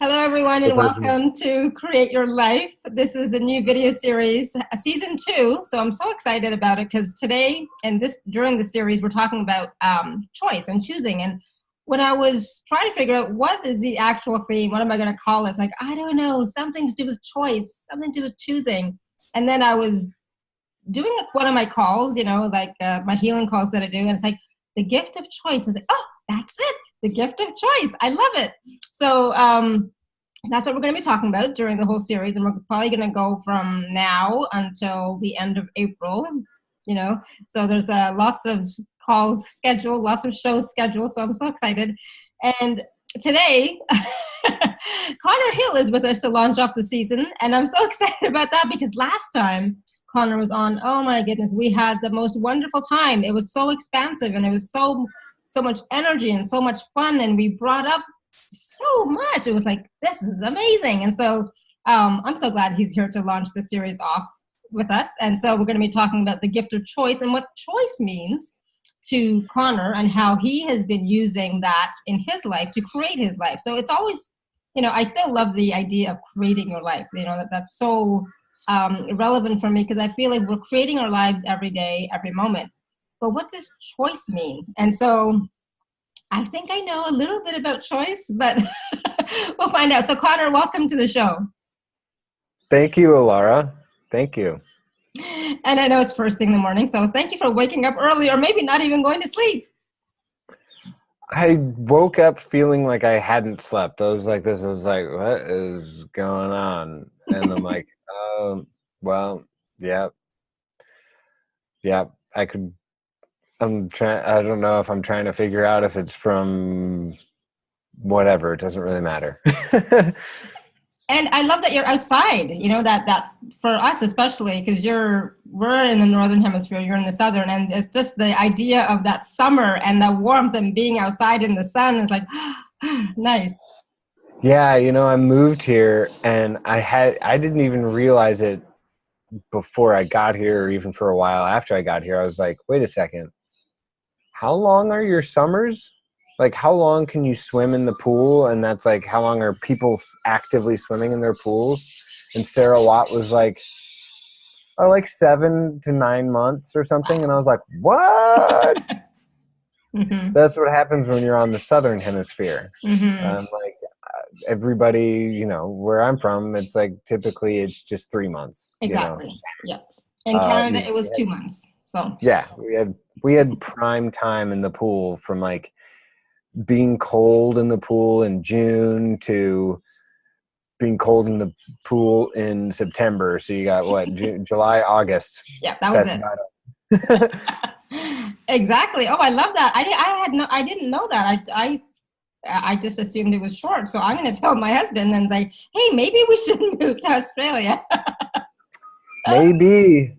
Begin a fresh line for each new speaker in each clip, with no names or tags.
Hello, everyone, and
Virgin.
welcome to Create Your Life. This is the new video series, season 2. So I'm so excited about it because today and during the series, we're talking about choice and choosing. And when I was trying to figure out what is the actual theme, what am I going to call this? Like, I don't know, something to do with choice, something to do with choosing. And then I was doing one of my calls, my healing calls that I do, and it's like the gift of choice. I was like, oh, that's it, the gift of choice. I love it. So that's what we're going to be talking about during the whole series, and we're probably going to go from now until the end of April. So there's lots of calls scheduled, lots of shows scheduled. So I'm so excited. And today, Connor Hill is with us to launch off the season, and I'm so excited about that because last time Connor was on, oh my goodness, we had the most wonderful time. It was so expansive, and it was so much energy and so much fun, and we brought up so much. It was like, this is amazing. And so I'm so glad he's here to launch the series off with us. And so we're going to be talking about the gift of choice and what choice means to Connor and how he has been using that in his life to create his life. So it's always, I still love the idea of creating your life. That's so relevant for me because I feel like we're creating our lives every day, every moment. But what does choice mean? And so I think I know a little bit about choice, but we'll find out. So Connor, welcome to the show.
Thank you, Alara. Thank you.
And I know it's first thing in the morning, so thank you for waking up early or maybe not even going to sleep.
I woke up feeling like I hadn't slept. I was like, what is going on? And I'm like, well, yeah, I don't know if I'm trying to figure out if it's from whatever. It doesn't really matter.
And I love that you're outside, that for us, especially because we're in the Northern Hemisphere, you're in the Southern, and it's just the idea of that summer and the warmth and being outside in the sun is like, nice.
Yeah. I moved here and I didn't even realize it before I got here or even for a while after I got here. I was like, wait a second. How long are your summers? Like, how long can you swim in the pool? And that's like, how long are people actively swimming in their pools? And Sarah Watt was like, oh, like 7 to 9 months or something. And I was like, what?
Mm-hmm.
That's what happens when you're on the Southern Hemisphere.
Mm-hmm.
Like everybody, where I'm from, it's like typically it's just 3 months.
Exactly. Yes. In Canada, it was 2 months. So
yeah, we had prime time in the pool from like being cold in the pool in June to being cold in the pool in September. So you got what, July, August.
Yeah, that was it. Exactly. Oh, I love that. I didn't know that. I just assumed it was short. So I'm going to tell my husband and say, hey, maybe we should move to Australia.
Maybe.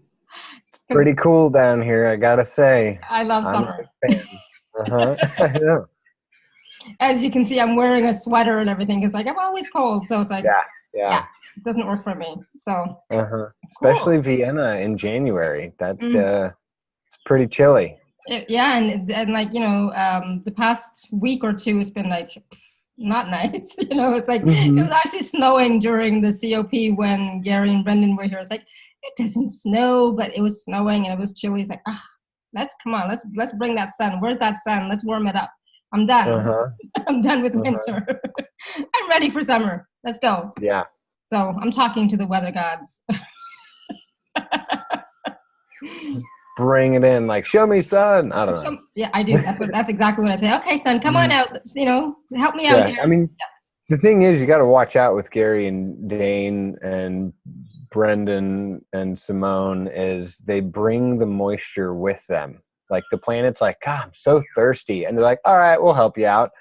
It's pretty cool down here, I gotta say.
I love summer.
I know.
As you can see, I'm wearing a sweater and everything. It's like I'm always cold, so it's like yeah, it doesn't work for me. So
especially cool. Vienna in January. That it's pretty chilly.
Yeah, and like the past week or two, it's been like not nice. It's like it was actually snowing during the COP when Gary and Brendan were here. It's like it doesn't snow, but it was snowing and it was chilly. It's like let's bring that sun. Where's that sun? Let's warm it up. I'm done. I'm done with winter. I'm ready for summer. Let's go.
Yeah.
So I'm talking to the weather gods.
Bring it in, like, show me sun. I don't know.
Yeah, I do. That's exactly what I say. Okay, son, come on out. Help me out here.
I mean, the thing is, you got to watch out with Gary and Dane and Brendan and Simone is they bring the moisture with them. Like the planet's like, God, I'm so thirsty. And they're like, all right, we'll help you out.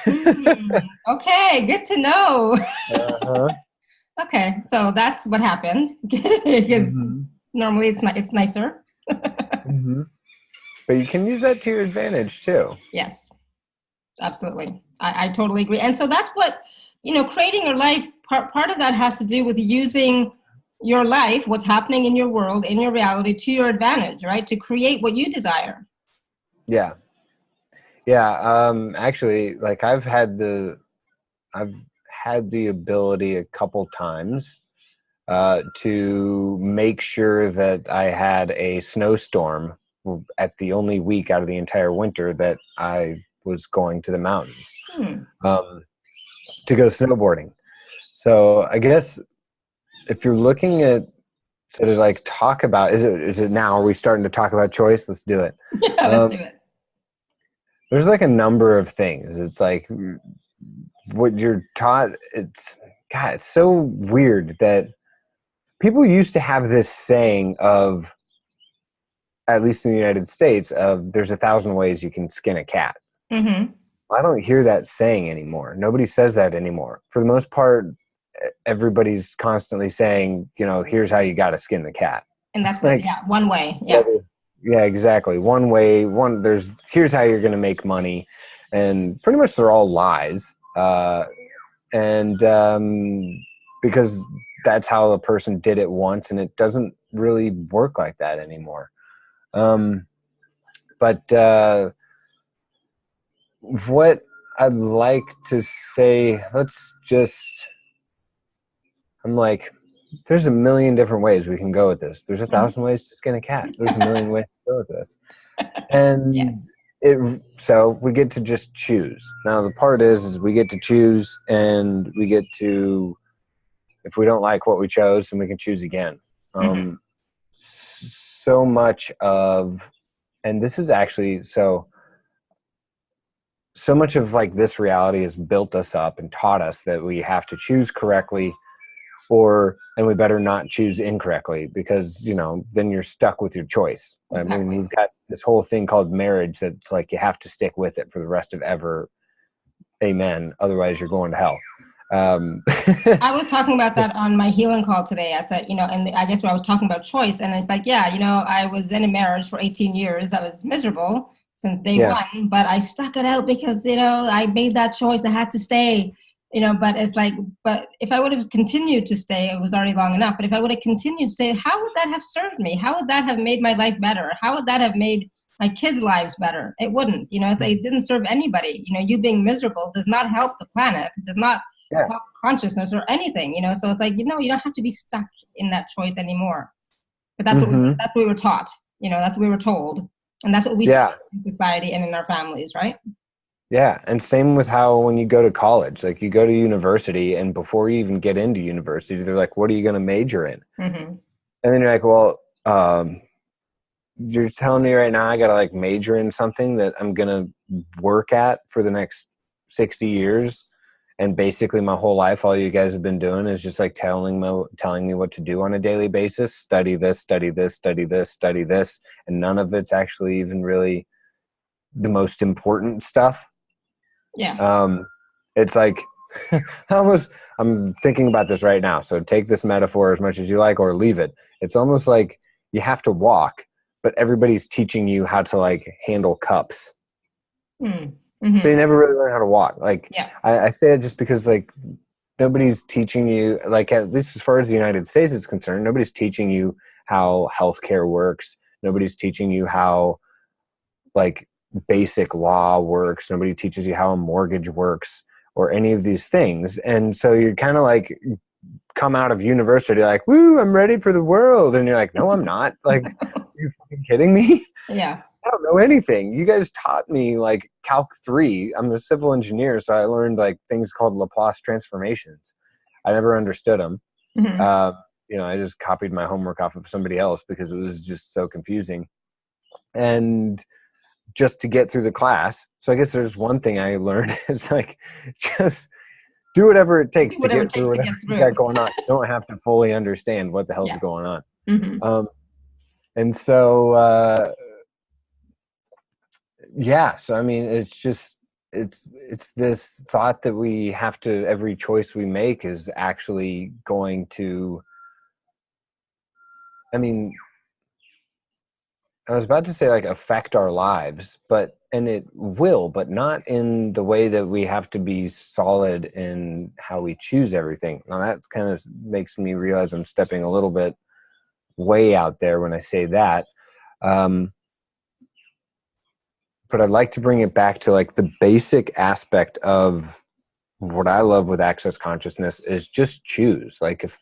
Okay, good to know. Okay, so that's what happened. Because normally it's nicer.
But you can use that to your advantage too.
Yes, absolutely. I totally agree. And so that's what, creating your life, part of that has to do with using your life, what's happening in your world, in your reality, to your advantage, right? To create what you desire.
Yeah. Actually, like I've had had the ability a couple times to make sure that I had a snowstorm at the only week out of the entire winter that I was going to the mountains to go snowboarding. So I guess if you're looking at to like talk about, is it now? Are we starting to talk about choice? Let's do it.
Yeah, let's do it.
There's like a number of things. It's like what you're taught. It's so weird that people used to have this saying of, at least in the United States, of there's 1,000 ways you can skin a cat.
Mm-hmm.
I don't hear that saying anymore. Nobody says that anymore. For the most part, everybody's constantly saying, here's how you got to skin the cat.
And that's
like,
it. Yeah. One way. Yeah.
Yeah, exactly. One way, here's how you're going to make money. And pretty much they're all lies. Because that's how a person did it once, and it doesn't really work like that anymore. But what I'd like to say, I'm like, there's a million different ways we can go with this. There's 1,000 ways to skin a cat. There's a million ways to go with this. And
yes.
So we get to just choose. Now the part is we get to choose, and we get to, if we don't like what we chose, then we can choose again. So much of, and this is actually, so much of like this reality has built us up and taught us that we have to choose correctly, and we better not choose incorrectly, because then you're stuck with your choice.
Exactly.
I mean, we've got this whole thing called marriage that's like you have to stick with it for the rest of ever. Amen. Otherwise you're going to hell.
I was talking about that on my healing call today. I said, and I guess I was talking about choice, and it's like, I was in a marriage for 18 years. I was miserable since day one, but I stuck it out because, I made that choice. I had to stay, but it's like, but if I would have continued to stay, it was already long enough. But if I would have continued to stay, how would that have served me? How would that have made my life better? How would that have made my kids' lives better? It wouldn't, it didn't serve anybody. You being miserable does not help the planet. It does not help consciousness or anything, so it's like, you don't have to be stuck in that choice anymore. But that's what we were taught, that's what we were told. And that's what we see in society and in our families, right?
Yeah. And same with how when you go to college, like you go to university, and before you even get into university, they're like, what are you going to major in? And then you're like, well, you're telling me right now I got to like major in something that I'm going to work at for the next 60 years. And basically my whole life, all you guys have been doing is just like telling me what to do on a daily basis. Study this, study this, study this, study this. And none of it's actually even really the most important stuff.
Yeah.
It's like, I'm thinking about this right now. So take this metaphor as much as you like, or leave it. It's almost like you have to walk, but everybody's teaching you how to like handle cups. So you never really learn how to walk. Like, I say it just because like nobody's teaching you, like at least as far as the United States is concerned, nobody's teaching you how healthcare works. Nobody's teaching you how like basic law works. Nobody teaches you how a mortgage works or any of these things. And so you're kind of like come out of university like, woo, I'm ready for the world. And you're like, no, I'm not. Like, are you fucking kidding me?
Yeah.
I don't know anything. You guys taught me like Calc 3. I'm a civil engineer, so I learned like things called Laplace transformations. I never understood them. I just copied my homework off of somebody else because it was just so confusing. And just to get through the class. So I guess there's one thing I learned. It's like, just do whatever it takes to get through whatever you got going on. You don't have to fully understand what the hell's going on. And so, so I mean, it's just, it's this thought that we have to, every choice we make is actually going to, I mean, I was about to say like affect our lives, and it will, but not in the way that we have to be solid in how we choose everything. Now that kind of makes me realize I'm stepping a little bit way out there when I say that. But I'd like to bring it back to like the basic aspect of what I love with access consciousness is just choose. Like, if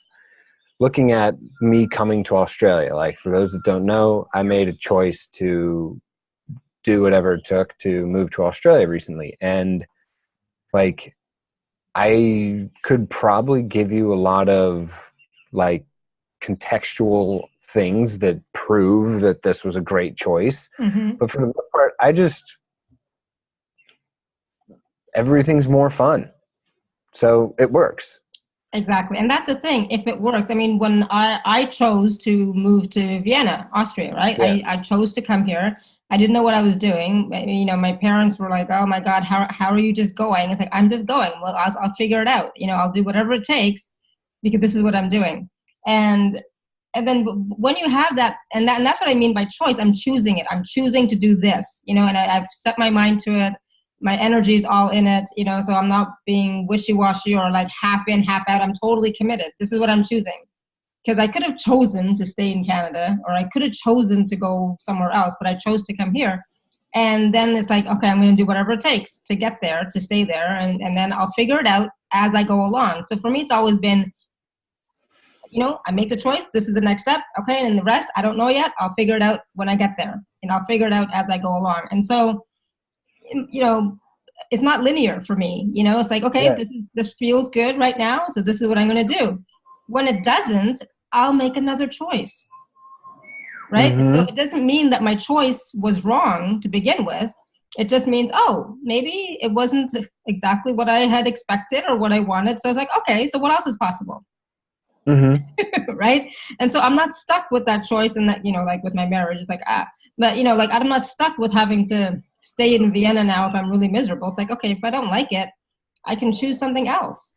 looking at me coming to Australia, like, for those that don't know, I made a choice to do whatever it took to move to Australia recently. And like, I could probably give you a lot of like contextual things that prove that this was a great choice.
Mm-hmm.
But for the most part, everything's more fun. So it works.
Exactly. And that's the thing. If it works, I mean, when I chose to move to Vienna, Austria, right?
Yeah.
I chose to come here. I didn't know what I was doing. You know, my parents were like, oh my God, how are you just going? It's like, I'm just going. Well, I'll figure it out. You know, I'll do whatever it takes because this is what I'm doing. And then when you have that, and that's what I mean by choice. I'm choosing it. I'm choosing to do this, you know, and I've set my mind to it. My energy is all in it, you know, so I'm not being wishy-washy or like half in, half out. I'm totally committed. This is what I'm choosing. Because I could have chosen to stay in Canada, or I could have chosen to go somewhere else, but I chose to come here. And then it's like, okay, I'm going to do whatever it takes to get there, to stay there, and then I'll figure it out as I go along. So for me, it's always been, you know, I make the choice. This is the next step. Okay, and the rest, I don't know yet. I'll figure it out when I get there, and I'll figure it out as I go along. And so, you know, it's not linear for me. You know, it's like, okay,
Yeah.
this feels good right now, so this is what I'm going to do. When it doesn't, I'll make another choice, right?
Mm-hmm.
So it doesn't mean that my choice was wrong to begin with. It just means, oh, maybe it wasn't exactly what I had expected or what I wanted. So I was like, okay, so what else is possible?
Mm-hmm.
Right? And so I'm not stuck with that choice, and that, you know, like with my marriage, it's like, but you know, like I'm not stuck with having to stay in Vienna now if I'm really miserable. It's like, okay, if I don't like it, I can choose something else.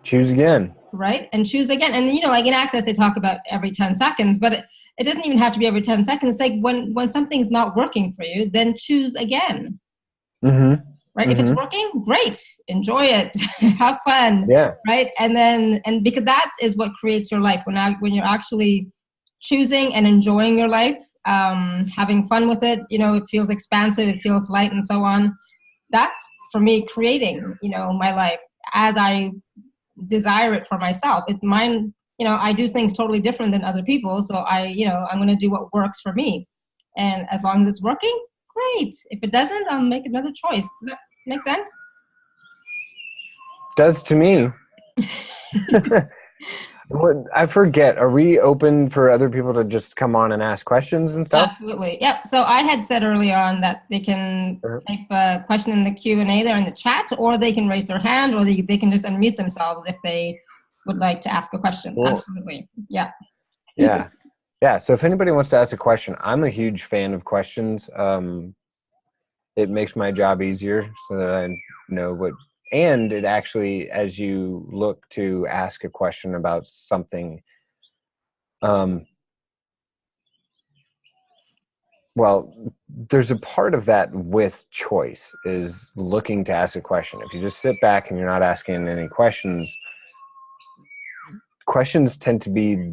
Choose again.
Right? And choose again. And, you know, like in Access, they talk about every 10 seconds, but it doesn't even have to be every 10 seconds. It's like when something's not working for you, then choose again.
Mm-hmm.
Right?
Mm-hmm.
If it's working, great. Enjoy it. Have fun.
Yeah.
Right? And because that is what creates your life. When you're actually choosing and enjoying your life, having fun with it, you know, it feels expansive, it feels light, and so on. That's, for me, creating, you know, my life as I desire it for myself. It's mine. You know, I do things totally different than other people. So I'm going to do what works for me. And as long as it's working, great. If it doesn't, I'll make another choice. Does that make sense?
Does to me. I forget. Are we open for other people to just come on and ask questions and stuff?
Absolutely. Yep. So I had said early on that they can type a question in the Q&A there in the chat, or they can raise their hand, or they can just unmute themselves if they would like to ask a question. Cool. Absolutely. Yeah.
Yeah. Yeah. So if anybody wants to ask a question, I'm a huge fan of questions. It makes my job easier so that I know what, and it actually, as you look to ask a question about something, well, there's a part of that with choice is looking to ask a question. If you just sit back and you're not asking any questions, questions tend to be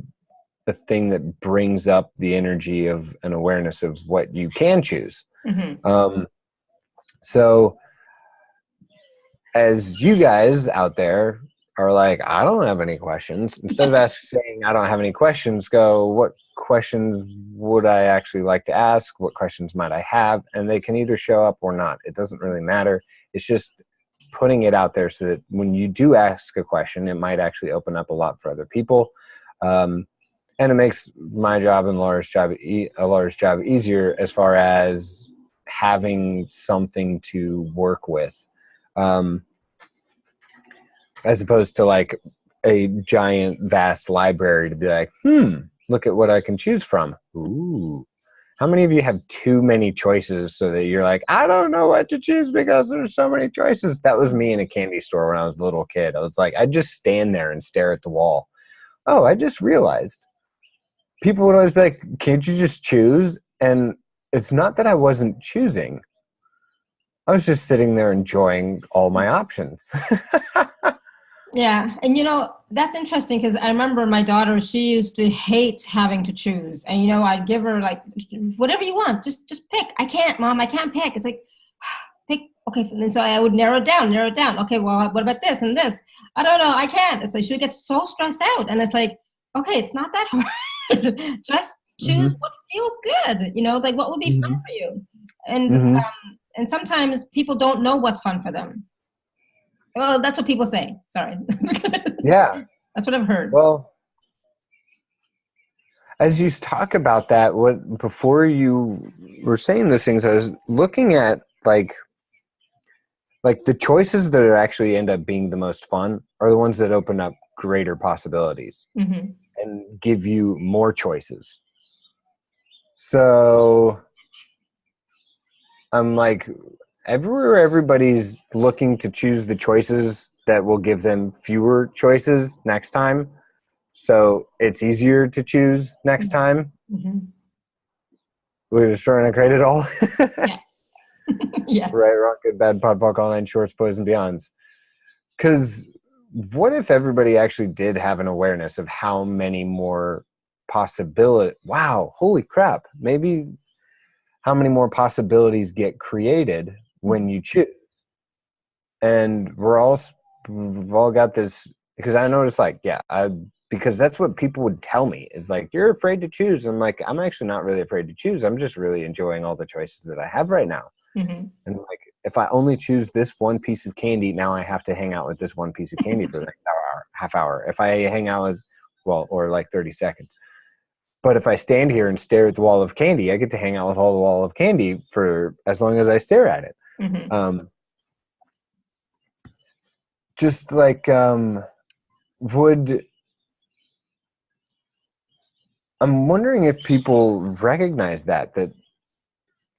the thing that brings up the energy of an awareness of what you can choose. Mm-hmm. So as you guys out there are like, I don't have any questions, instead of saying I don't have any questions, go, what questions would I actually like to ask? What questions might I have? And they can either show up or not. It doesn't really matter. It's just putting it out there so that when you do ask a question, it might actually open up a lot for other people. And it makes my job and Laura's job easier as far as having something to work with. As opposed to like a giant, vast library to be like, look at what I can choose from. Ooh. How many of you have too many choices so that you're like, I don't know what to choose because there's so many choices? That was me in a candy store when I was a little kid. I was like, I'd just stand there and stare at the wall. Oh, I just realized. People would always be like, can't you just choose? And it's not that I wasn't choosing. I was just sitting there enjoying all my options.
Yeah. And, you know, that's interesting because I remember my daughter, she used to hate having to choose. And, you know, I'd give her like, whatever you want, just pick. I can't, Mom, I can't pick. It's like, pick, okay, and so I would narrow it down. Okay, well, what about this and this? I don't know, I can't. So she gets so stressed out. And it's like, okay, it's not that hard. Just choose
Hmm.
what feels good, like what would be fun
Hmm.
for you. And
Hmm.
and sometimes people don't know what's fun for them. Well, that's what people say. Sorry.
Yeah.
That's what I've heard.
Well, as you talk about that, what before you were saying those things, I was looking at like the choices that are actually end up being the most fun are the ones that open up greater possibilities
Mm-hmm.
and give you more choices. So I'm like, everywhere everybody's looking to choose the choices that will give them fewer choices next time. So it's easier to choose next time.
Mm-hmm.
We're just trying to create it all.
Yes. Yes.
Right, wrong, good, bad, pod, all nine shorts, boys and beyonds. Because what if everybody actually did have an awareness of how many more possibility? Wow, holy crap! Maybe how many more possibilities get created when you choose? And we've all got this, because I noticed, like, yeah, because that's what people would tell me is like, you're afraid to choose. I'm like, I'm actually not really afraid to choose. I'm just really enjoying all the choices that I have right now.
Mm-hmm.
And like, if I only choose this one piece of candy, now I have to hang out with this one piece of candy for the next hour, half hour. If I hang out with, well, or like 30 seconds. But if I stand here and stare at the wall of candy, I get to hang out with all the wall of candy for as long as I stare at it.
Mm-hmm.
Just like, would, I'm wondering if people recognize that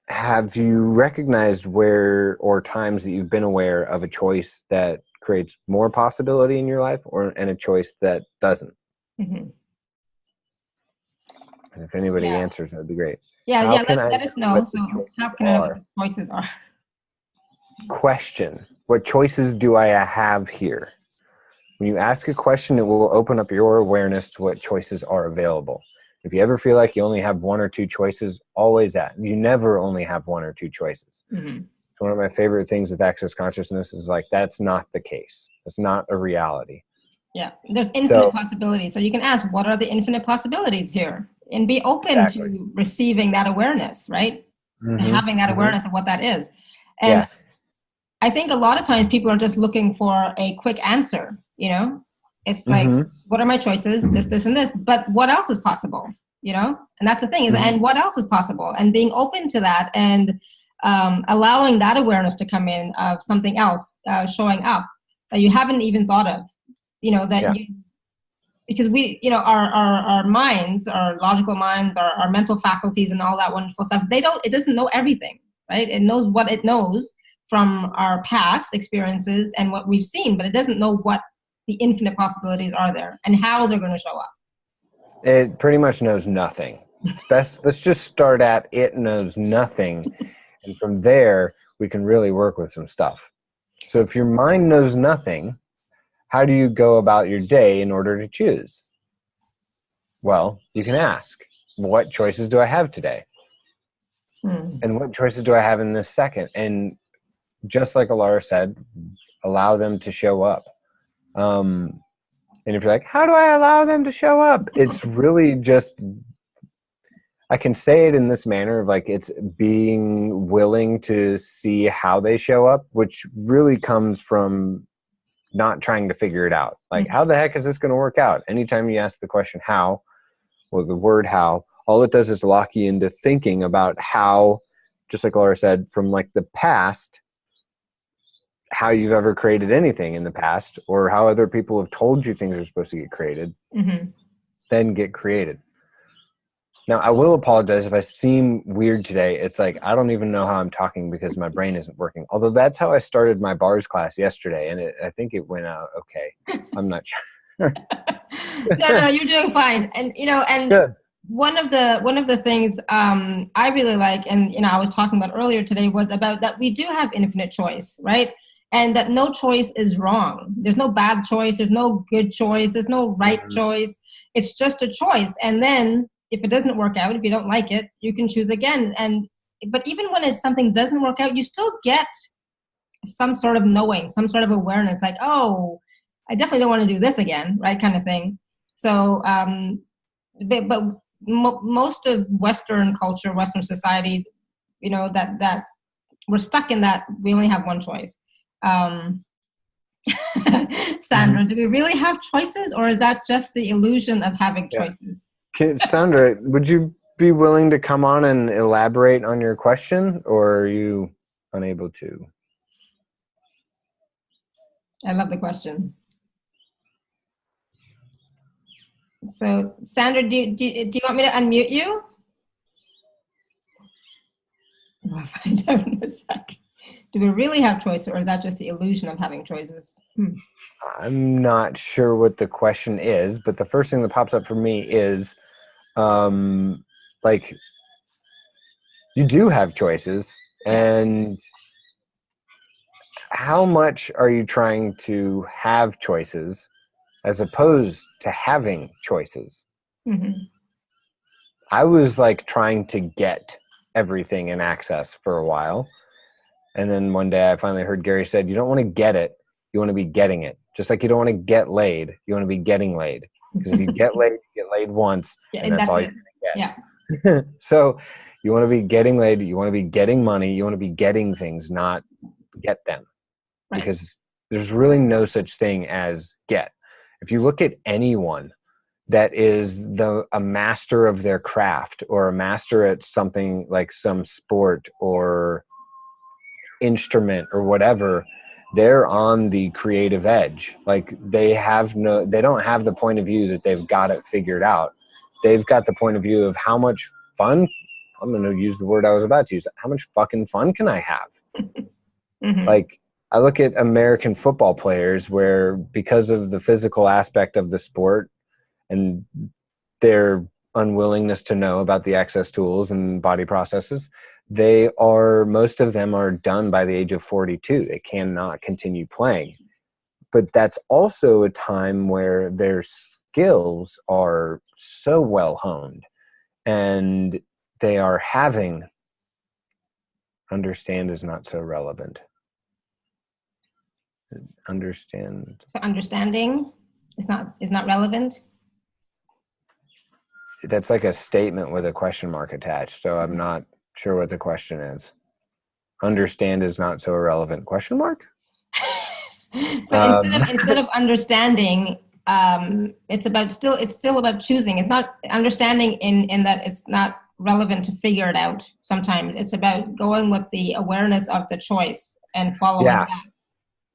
have you recognized where or times that you've been aware of a choice that creates more possibility in your life and a choice that doesn't?
Mm-hmm.
And if anybody
Yeah.
answers, that'd be great.
Yeah.
How
Yeah.
can I
Let us
know
know.
what
So
the
how
choices
can I know what
are?
the choices are?
Question. What choices do I have here? When you ask a question, it will open up your awareness to what choices are available. If you ever feel like you only have one or two choices, always ask. You never only have one or two choices.
Mm-hmm.
One of my favorite things with access consciousness is like, that's not the case. It's not a reality.
Yeah. There's infinite
So
possibilities. So you can ask, what are the infinite possibilities here? And be open
exactly.
to receiving that awareness, right?
Mm-hmm,
Having that
mm-hmm.
awareness of what that is. And
Yeah.
I think a lot of times people are just looking for a quick answer, It's like,
Mm-hmm.
what are my choices? This, and this. But what else is possible? And that's the thing is,
Mm-hmm.
and what else is possible? And being open to that and allowing that awareness to come in of something else showing up that you haven't even thought of, that
Yeah.
you, because we, our minds, our logical minds, our mental faculties and all that wonderful stuff, it doesn't know everything, right? It knows what it knows from our past experiences and what we've seen, but it doesn't know what the infinite possibilities are there and how they're going to show up.
It pretty much knows nothing. It's best. Let's just start at it knows nothing. And from there, we can really work with some stuff. So if your mind knows nothing, how do you go about your day in order to choose? Well, you can ask, what choices do I have today? And what choices do I have in this second? And just like Alara said, allow them to show up. And if you're like, how do I allow them to show up? It's really just, I can say it in this manner of like, it's being willing to see how they show up, which really comes from not trying to figure it out. Like, how the heck is this going to work out? Anytime you ask the question, how, or the word how, all it does is lock you into thinking about how, just like Laura said, from like the past, how you've ever created anything in the past, or how other people have told you things are supposed to get created, then get created. Now, I will apologize if I seem weird today. It's like, I don't even know how I'm talking because my brain isn't working. Although that's how I started my bars class yesterday, and I think it went out okay. I'm not sure.
No, you're doing fine. And, and
Good.
one of the things I really like, and, I was talking about earlier today, was about that we do have infinite choice, right? And that no choice is wrong. There's no bad choice. There's no good choice. There's no right choice. It's just a choice. And then if it doesn't work out, if you don't like it, you can choose again. But even when something doesn't work out, you still get some sort of knowing, some sort of awareness, like, oh, I definitely don't want to do this again, right, kind of thing. So, but most of Western culture, Western society, you know, that we're stuck in that we only have one choice. Sandra, do we really have choices, or is that just the illusion of having choices?
Sandra, would you be willing to come on and elaborate on your question, or are you unable to?
I love the question. So, Sandra, do you want me to unmute you? We'll find out in a second. Do we really have choices, or is that just the illusion of having choices?
I'm not sure what the question is, but the first thing that pops up for me is, like, you do have choices, and how much are you trying to have choices as opposed to having choices?
Mm-hmm.
I was like trying to get everything in access for a while. And then one day I finally heard Gary said, you don't want to get it, you want to be getting it. Just like you don't want to get laid, you want to be getting laid. Because if you get laid, you get laid once, and that's all you're going to get.
Yeah.
So you want to be getting laid, you want to be getting money, you want to be getting things, not get them. Right. Because there's really no such thing as get. If you look at anyone that is a master of their craft, or a master at something like some sport or instrument or whatever, they're on the creative edge. Like they don't have the point of view that they've got it figured out. They've got the point of view of how much fun, I'm going to use the word I was about to use, how much fucking fun can I have? Mm-hmm. Like I look at American football players where, because of the physical aspect of the sport and their unwillingness to know about the access tools and body processes, most of them are done by the age of 42. They cannot continue playing. But that's also a time where their skills are so well honed, and they are having, understand is not so relevant. Understand.
So understanding is not relevant.
That's like a statement with a question mark attached. So I'm not sure what the question is. Understand is not so irrelevant, question mark?
So instead of understanding, it's still about choosing. It's not understanding in that it's not relevant to figure it out. Sometimes it's about going with the awareness of the choice and following that.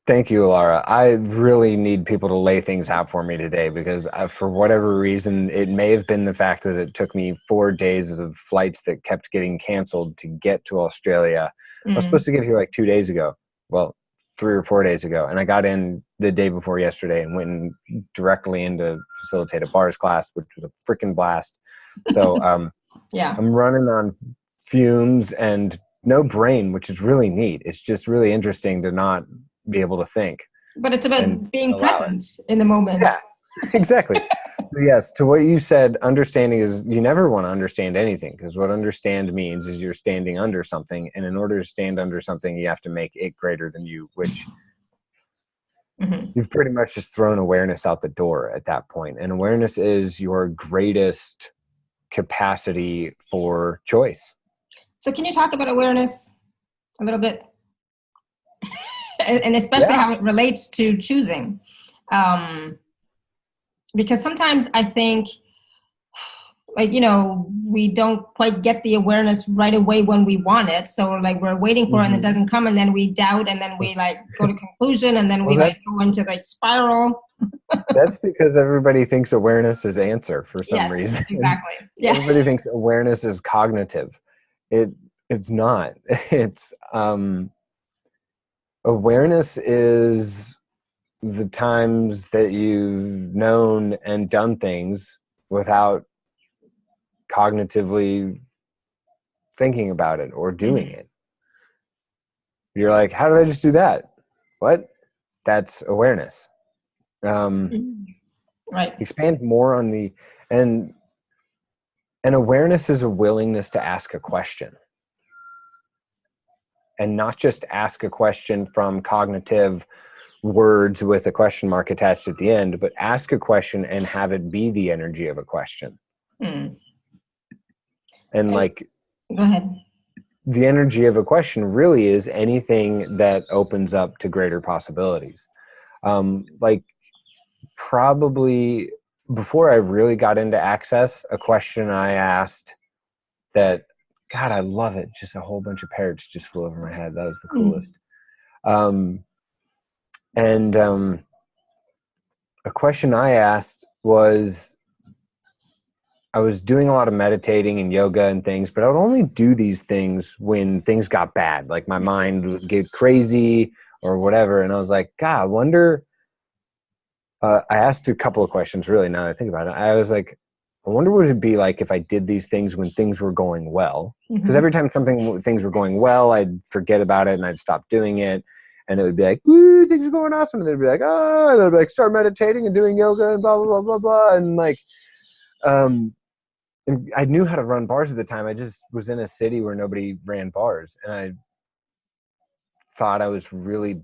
Thank you, Laura. I really need people to lay things out for me today, because for whatever reason, it may have been the fact that it took me 4 days of flights that kept getting canceled to get to Australia. I was supposed to get here like 2 days ago. Well, 3 or 4 days ago. And I got in the day before yesterday and went directly into facilitate a bars class, which was a freaking blast. So I'm running on fumes and no brain, which is really neat. It's just really interesting to not be able to think.
But it's about being present in the moment.
Yeah, exactly. So yes, to what you said, understanding is, you never want to understand anything, because what understand means is you're standing under something, and in order to stand under something, you have to make it greater than you, which you've pretty much just thrown awareness out the door at that point. And awareness is your greatest capacity for choice.
So can you talk about awareness a little bit? And especially how it relates to choosing. Because sometimes I think, like, we don't quite get the awareness right away when we want it. So we're waiting for it and it doesn't come, and then we doubt, and then we go to conclusion, and then we go into spiral.
That's because everybody thinks awareness is answer for some reason.
Exactly. Yeah.
Everybody thinks awareness is cognitive. It's not. It's awareness is the times that you've known and done things without cognitively thinking about it or doing it. You're like, how did I just do that? What? That's awareness.
Right.
Expand more on and awareness is a willingness to ask a question. and not just ask a question from cognitive words with a question mark attached at the end, but ask a question and have it be the energy of a question. And like,
go ahead.
The energy of a question really is anything that opens up to greater possibilities. Like probably before I really got into Access, a question I asked that, God, I love it. Just a whole bunch of parrots just flew over my head. That was the coolest. A question I asked was, I was doing a lot of meditating and yoga and things, but I would only do these things when things got bad. Like my mind would get crazy or whatever. And I was like, God, I wonder, I asked a couple of questions really now that I think about it. I was like, I wonder what it'd be like if I did these things when things were going well. Because every time things were going well, I'd forget about it and I'd stop doing it. And it would be like, woo, things are going awesome. And they'd be like, oh, and they'd be like, start meditating and doing yoga and blah, blah, blah, blah, blah. And like, and I knew how to run bars at the time. I just was in a city where nobody ran bars. And I thought I was really,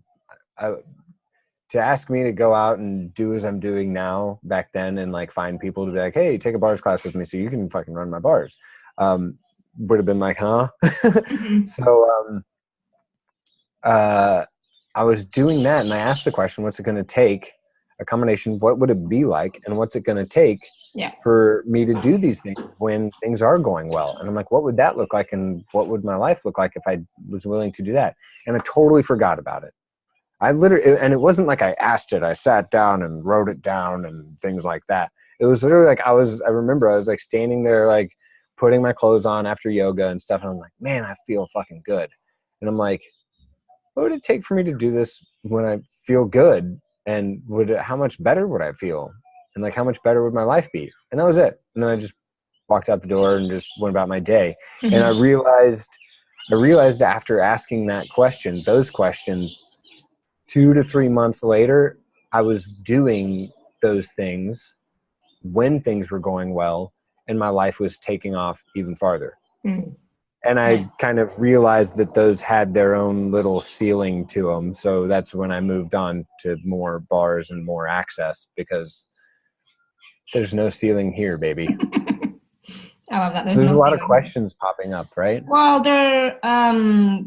to ask me to go out and do as I'm doing now back then and like find people to be like, hey, take a bars class with me so you can fucking run my bars. Would have been like, huh? So I was doing that and I asked the question, what's it going to take? A combination, what would it be like? And what's it going to take for me to do these things when things are going well? And I'm like, what would that look like? And what would my life look like if I was willing to do that? And I totally forgot about it. I literally, and it wasn't like I asked it. I sat down and wrote it down and things like that. It was literally like I remember I was like standing there, like putting my clothes on after yoga and stuff. And I'm like, man, I feel fucking good. And I'm like, what would it take for me to do this when I feel good? And how much better would I feel? And like, how much better would my life be? And that was it. And then I just walked out the door and just went about my day. And I realized after asking that question, those questions, 2 to 3 months later, I was doing those things when things were going well and my life was taking off even farther. And I kind of realized that those had their own little ceiling to them. So that's when I moved on to more bars and more access, because there's no ceiling here, baby.
I love that.
There's a lot of questions popping up, right?
Well, there are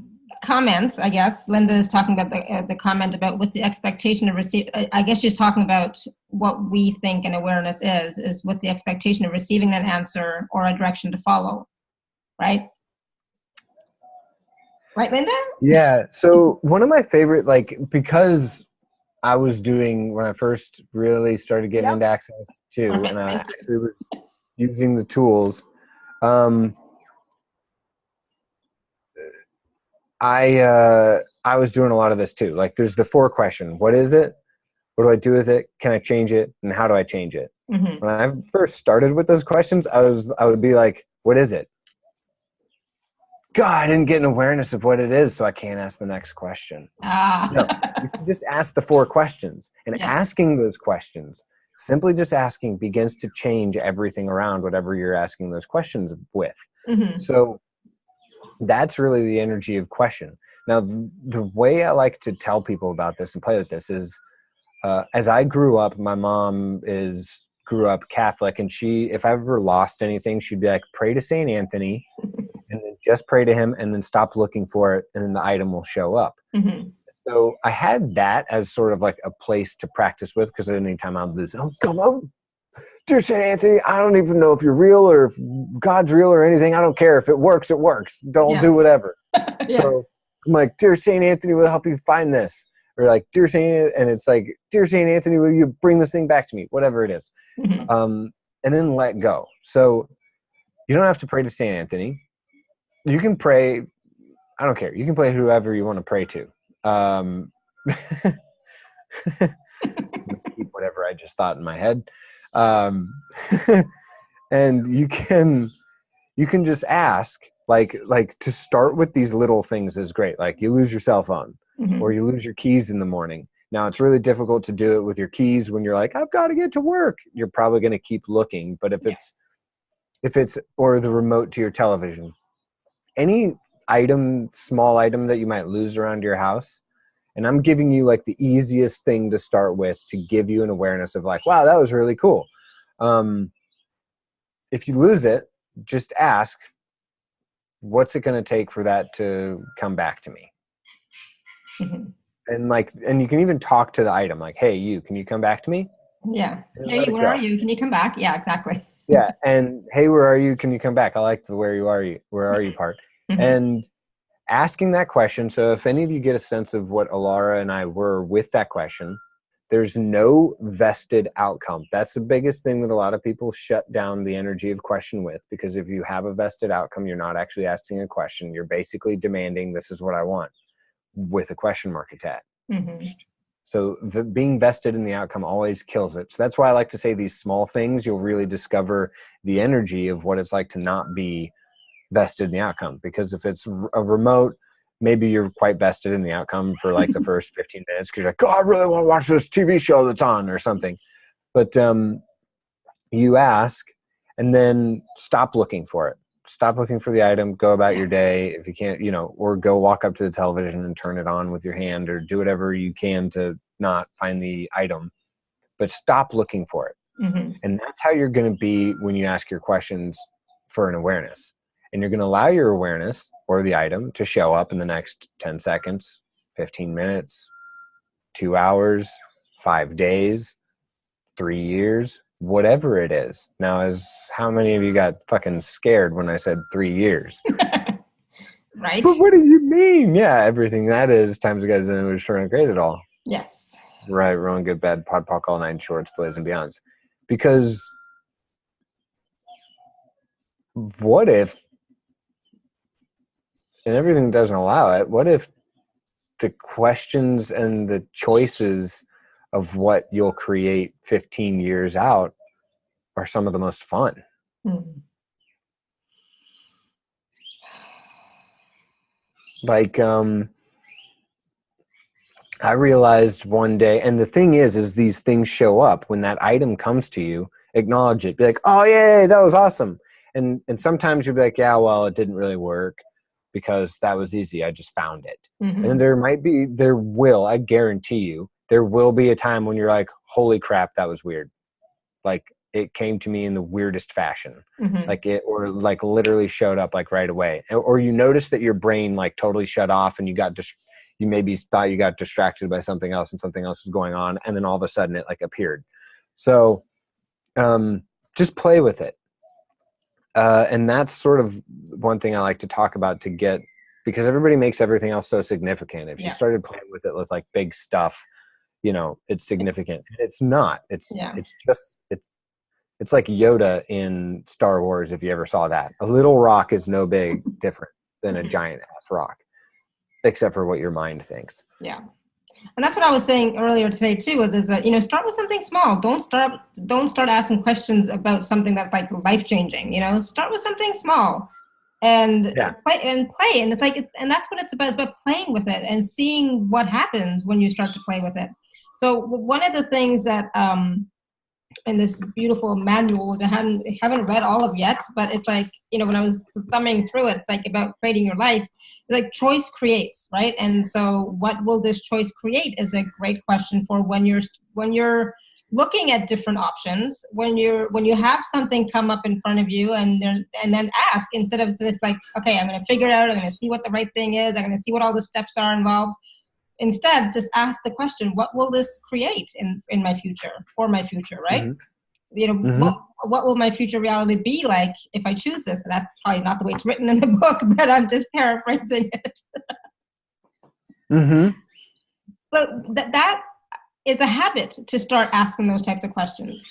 comments, I guess. Linda is talking about the comment about with the expectation of receive. I guess she's talking about what we think an awareness is with the expectation of receiving an answer or a direction to follow, right? Right, Linda?
Yeah. So one of my favorite, like, because I was doing, when I first really started getting into access too, and I actually was using the tools, I was doing a lot of this too. Like there's the 4 question. What is it? What do I do with it? Can I change it? And how do I change it? When I first started with those questions, I would be like, what is it? God, I didn't get an awareness of what it is, so I can't ask the next question. No, you can just ask the 4 questions. And asking those questions, simply just asking, begins to change everything around whatever you're asking those questions with. So that's really the energy of question. Now, the way I like to tell people about this and play with this is, as I grew up, my mom grew up Catholic, and if I ever lost anything, she'd be like, pray to St. Anthony, and then just pray to him, and then stop looking for it, and then the item will show up. So I had that as sort of like a place to practice with, because anytime I'm losing, oh, come on, dear St. Anthony, I don't even know if you're real or if God's real or anything. I don't care. If it works, it works. Don't do whatever. So I'm like, dear St. Anthony, will help you find this. Or like, dear St. And it's like, dear St. Anthony, will you bring this thing back to me? Whatever it is. And then let go. So you don't have to pray to St. Anthony. You can pray. I don't care. You can pray whoever you want to pray to. Keep whatever I just thought in my head. And you can just ask, like to start with these little things is great. Like you lose your cell phone or you lose your keys in the morning. Now it's really difficult to do it with your keys when you're like, I've got to get to work. You're probably going to keep looking. But if it's or the remote to your television, any small item that you might lose around your house. And I'm giving you like the easiest thing to start with to give you an awareness of like, wow, that was really cool. If you lose it, just ask, what's it going to take for that to come back to me? And you can even talk to the item like, hey, can you come back to me?
Yeah. Hey, where are you? Can you come back? Yeah, exactly.
Yeah. And hey, where are you? Can you come back? I like the where are you part. And asking that question. So if any of you get a sense of what Alara and I were with that question, there's no vested outcome. That's the biggest thing that a lot of people shut down the energy of question with, because if you have a vested outcome, you're not actually asking a question. You're basically demanding, this is what I want, with a question mark attached. So being vested in the outcome always kills it. So that's why I like to say these small things, you'll really discover the energy of what it's like to not be vested in the outcome. Because if it's a remote, maybe you're quite vested in the outcome for like the first 15 minutes because you're like, oh, I really want to watch this TV show that's on or something. But you ask and then stop looking for it. Stop looking for the item, go about your day. If you can't, or go walk up to the television and turn it on with your hand, or do whatever you can to not find the item, but stop looking for it. And that's how you're going to be when you ask your questions for an awareness. And you're going to allow your awareness or the item to show up in the next 10 seconds, 15 minutes, 2 hours, 5 days, 3 years, whatever it is. Now, how many of you got fucking scared when I said 3 years?
Right.
But what do you mean? Yeah, everything that is times the guys in was trying great at all.
Yes.
Right, wrong, good, bad, pod, poc, all nine shorts, plays and beyonds. Because what if, and everything doesn't allow it, what if the questions and the choices of what you'll create 15 years out are some of the most fun? Like, I realized one day, and the thing is these things show up when that item comes to you. Acknowledge it. Be like, oh, yay, that was awesome. And sometimes you'll be like, yeah, well, it didn't really work because that was easy. I just found it. And I guarantee you, there will be a time when you're like, holy crap, that was weird. Like, it came to me in the weirdest fashion. Or literally showed up like right away. Or you notice that your brain like totally shut off and you maybe thought you got distracted by something else and something else was going on. And then all of a sudden it like appeared. So just play with it. And that's sort of one thing I like to talk about because everybody makes everything else so significant. If you started playing with it with like big stuff, it's significant. It's not. It's like Yoda in Star Wars, if you ever saw that. A little rock is no big different than a giant ass rock, except for what your mind thinks.
Yeah. And that's what I was saying earlier today too, is that, start with something small. Don't start asking questions about something that's like life-changing, start with something small and play. And it's like, and that's what it's about. It's about playing with it and seeing what happens when you start to play with it. So one of the things that, in this beautiful manual, which I haven't read all of yet, but it's like, when I was thumbing through it, it's like about creating your life. It's like choice creates, right? And so what will this choice create is a great question for when you're looking at different options, when you have something come up in front of you and then ask, instead of just like, okay, I'm going to figure it out, I'm going to see what the right thing is, I'm going to see what all the steps are involved. Instead, just ask the question, what will this create in my future, for my future, right? What will my future reality be like if I choose this? And that's probably not the way it's written in the book, but I'm just paraphrasing it. But that is a habit, to start asking those types of questions.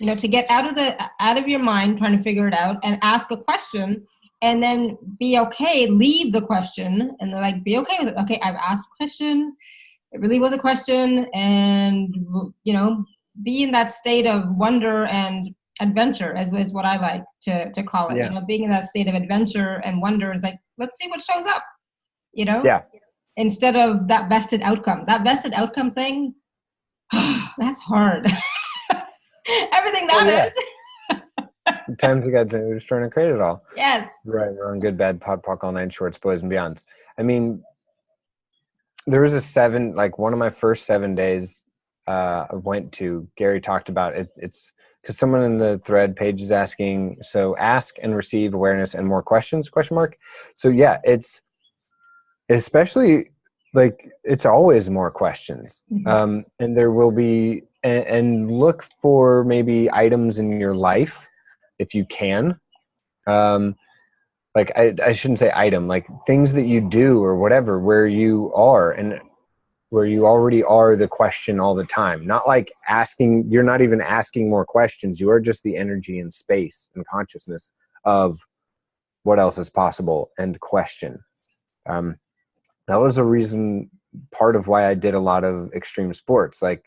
To get out of your mind trying to figure it out and ask a question, and then be okay, leave the question, and like be okay with it. Okay, I've asked a question. It really was a question, and be in that state of wonder and adventure is what I like to call it. Being in that state of adventure and wonder is like, let's see what shows up. Instead of that vested outcome. That vested outcome thing, that's hard. Everything that is.
Times of Gods, we're just trying to create it all.
Yes.
Right, wrong, good, bad, pod, poc, all nine shorts, boys and beyonds. I mean, there was one of my first 7 days I went to, Gary talked about it. It's because someone in the thread page is asking, so ask and receive awareness and more questions, question mark. So yeah, it's especially like, it's always more questions. And there will be, and look for maybe items in your life if you can. Like I shouldn't say item, like things that you do or whatever, where you are and where you already are the question all the time. Not like asking, you're not even asking more questions. You are just the energy and space and consciousness of what else is possible and question. That was a reason, part of why I did a lot of extreme sports. Like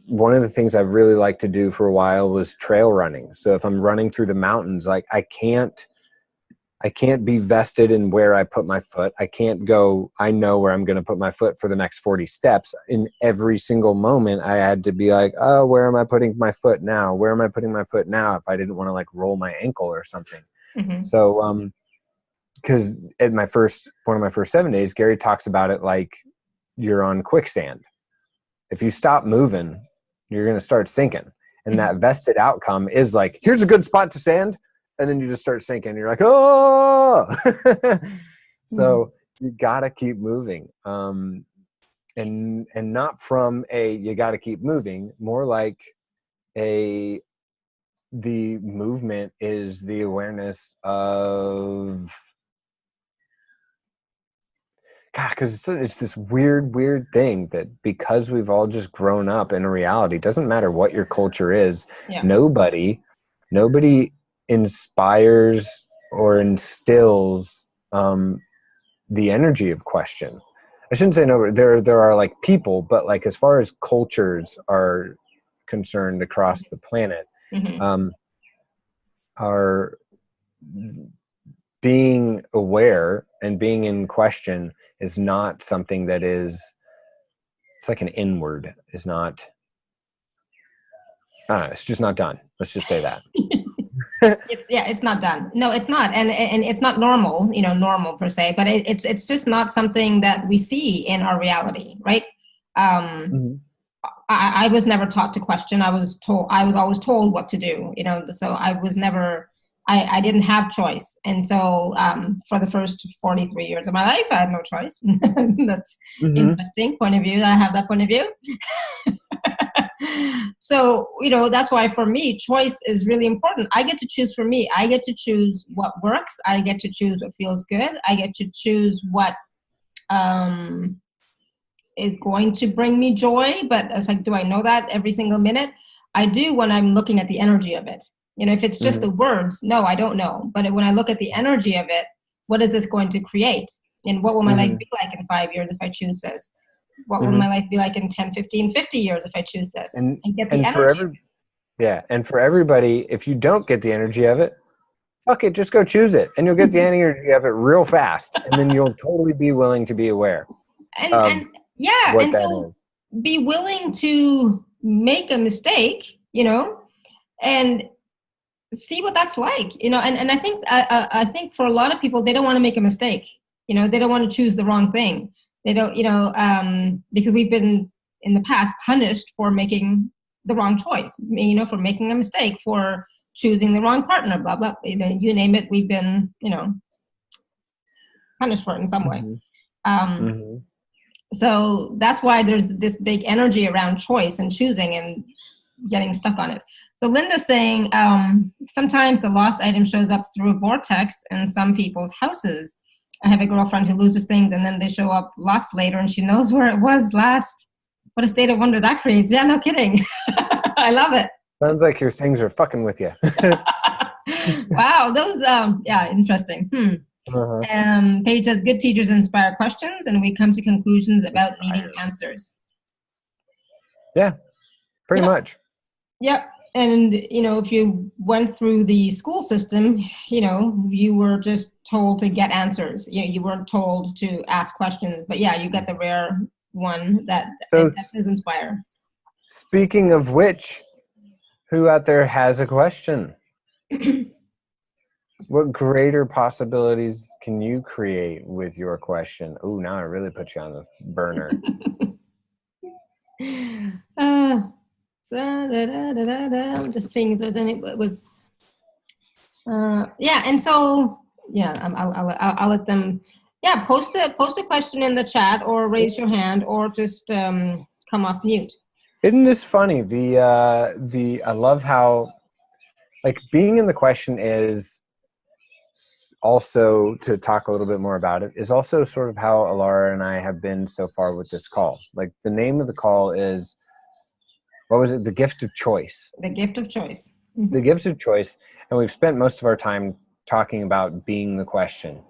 one of the things I really liked to do for a while was trail running. So if I'm running through the mountains, like I can't be vested in where I put my foot. I can't go, I know where I'm going to put my foot for the next 40 steps. In every single moment, I had to be like, oh, where am I putting my foot now? Where am I putting my foot now? If I didn't want to like roll my ankle or something. So, because at one of my first 7 days, Gary talks about it like you're on quicksand. If you stop moving, you're going to start sinking. And that vested outcome is like, here's a good spot to stand. And then you just start sinking. You're like, oh! So you got to keep moving. And not from you got to keep moving, more like the movement is the awareness of, God, because it's this weird thing that because we've all just grown up in a reality, it doesn't matter what your culture is, nobody inspires or instills the energy of question. I shouldn't say no, there are like people, but like as far as cultures are concerned across the planet, are being aware and being in question is not something that is, it's like an inward, is not, I don't know, it's just not done. Let's just say that.
It's not done. No, it's not. And it's not normal, normal per se, but it's just not something that we see in our reality. Right. I was never taught to question. I was always told what to do, so I was never, I didn't have choice. And so for the first 43 years of my life, I had no choice. That's interesting point of view. I have that point of view. So, that's why for me, choice is really important. I get to choose for me. I get to choose what works. I get to choose what feels good. I get to choose what is going to bring me joy. But it's like, do I know that every single minute? I do when I'm looking at the energy of it. If it's just the words, no, I don't know. But when I look at the energy of it, what is this going to create? And what will my life be like in 5 years if I choose this? What will my life be like in 10, 15, 50 years if I choose this? And get the energy.
And for everybody, if you don't get the energy of it, fuck it, just go choose it. And you'll get the energy of it real fast. And then you'll totally be willing to be aware.
And so be willing to make a mistake, and see what that's like, and I think for a lot of people, they don't want to make a mistake. They don't want to choose the wrong thing. They don't, because we've been in the past punished for making the wrong choice, for making a mistake, for choosing the wrong partner, blah, blah, you name it. We've been, punished for it in some way. So that's why there's this big energy around choice and choosing and getting stuck on it. So Linda's saying, sometimes the lost item shows up through a vortex in some people's houses. I have a girlfriend who loses things and then they show up lots later and she knows where it was last. What a state of wonder that creates. Yeah, no kidding. I love it.
Sounds like your things are fucking with you.
Wow, those, interesting. Paige says, good teachers inspire questions and we come to conclusions about needing answers.
Yeah, pretty much.
Yep. And, if you went through the school system, you were just told to get answers. You weren't told to ask questions. But yeah, you get the rare one that does inspire.
Speaking of which, who out there has a question? What greater possibilities can you create with your question? Oh, now I really put you on the burner.
I'm just seeing if there's any. It was. Yeah, and so yeah, I'll let them. Yeah, post a question in the chat, or raise your hand, or just come off mute.
Isn't this funny? I love how, like, being in the question is also, to talk a little bit more about it, is also sort of how Alara and I have been so far with this call. Like, the name of the call is, what was it? The Gift of Choice.
The gift of choice.
The Gift of Choice. And we've spent most of our time talking about being the question.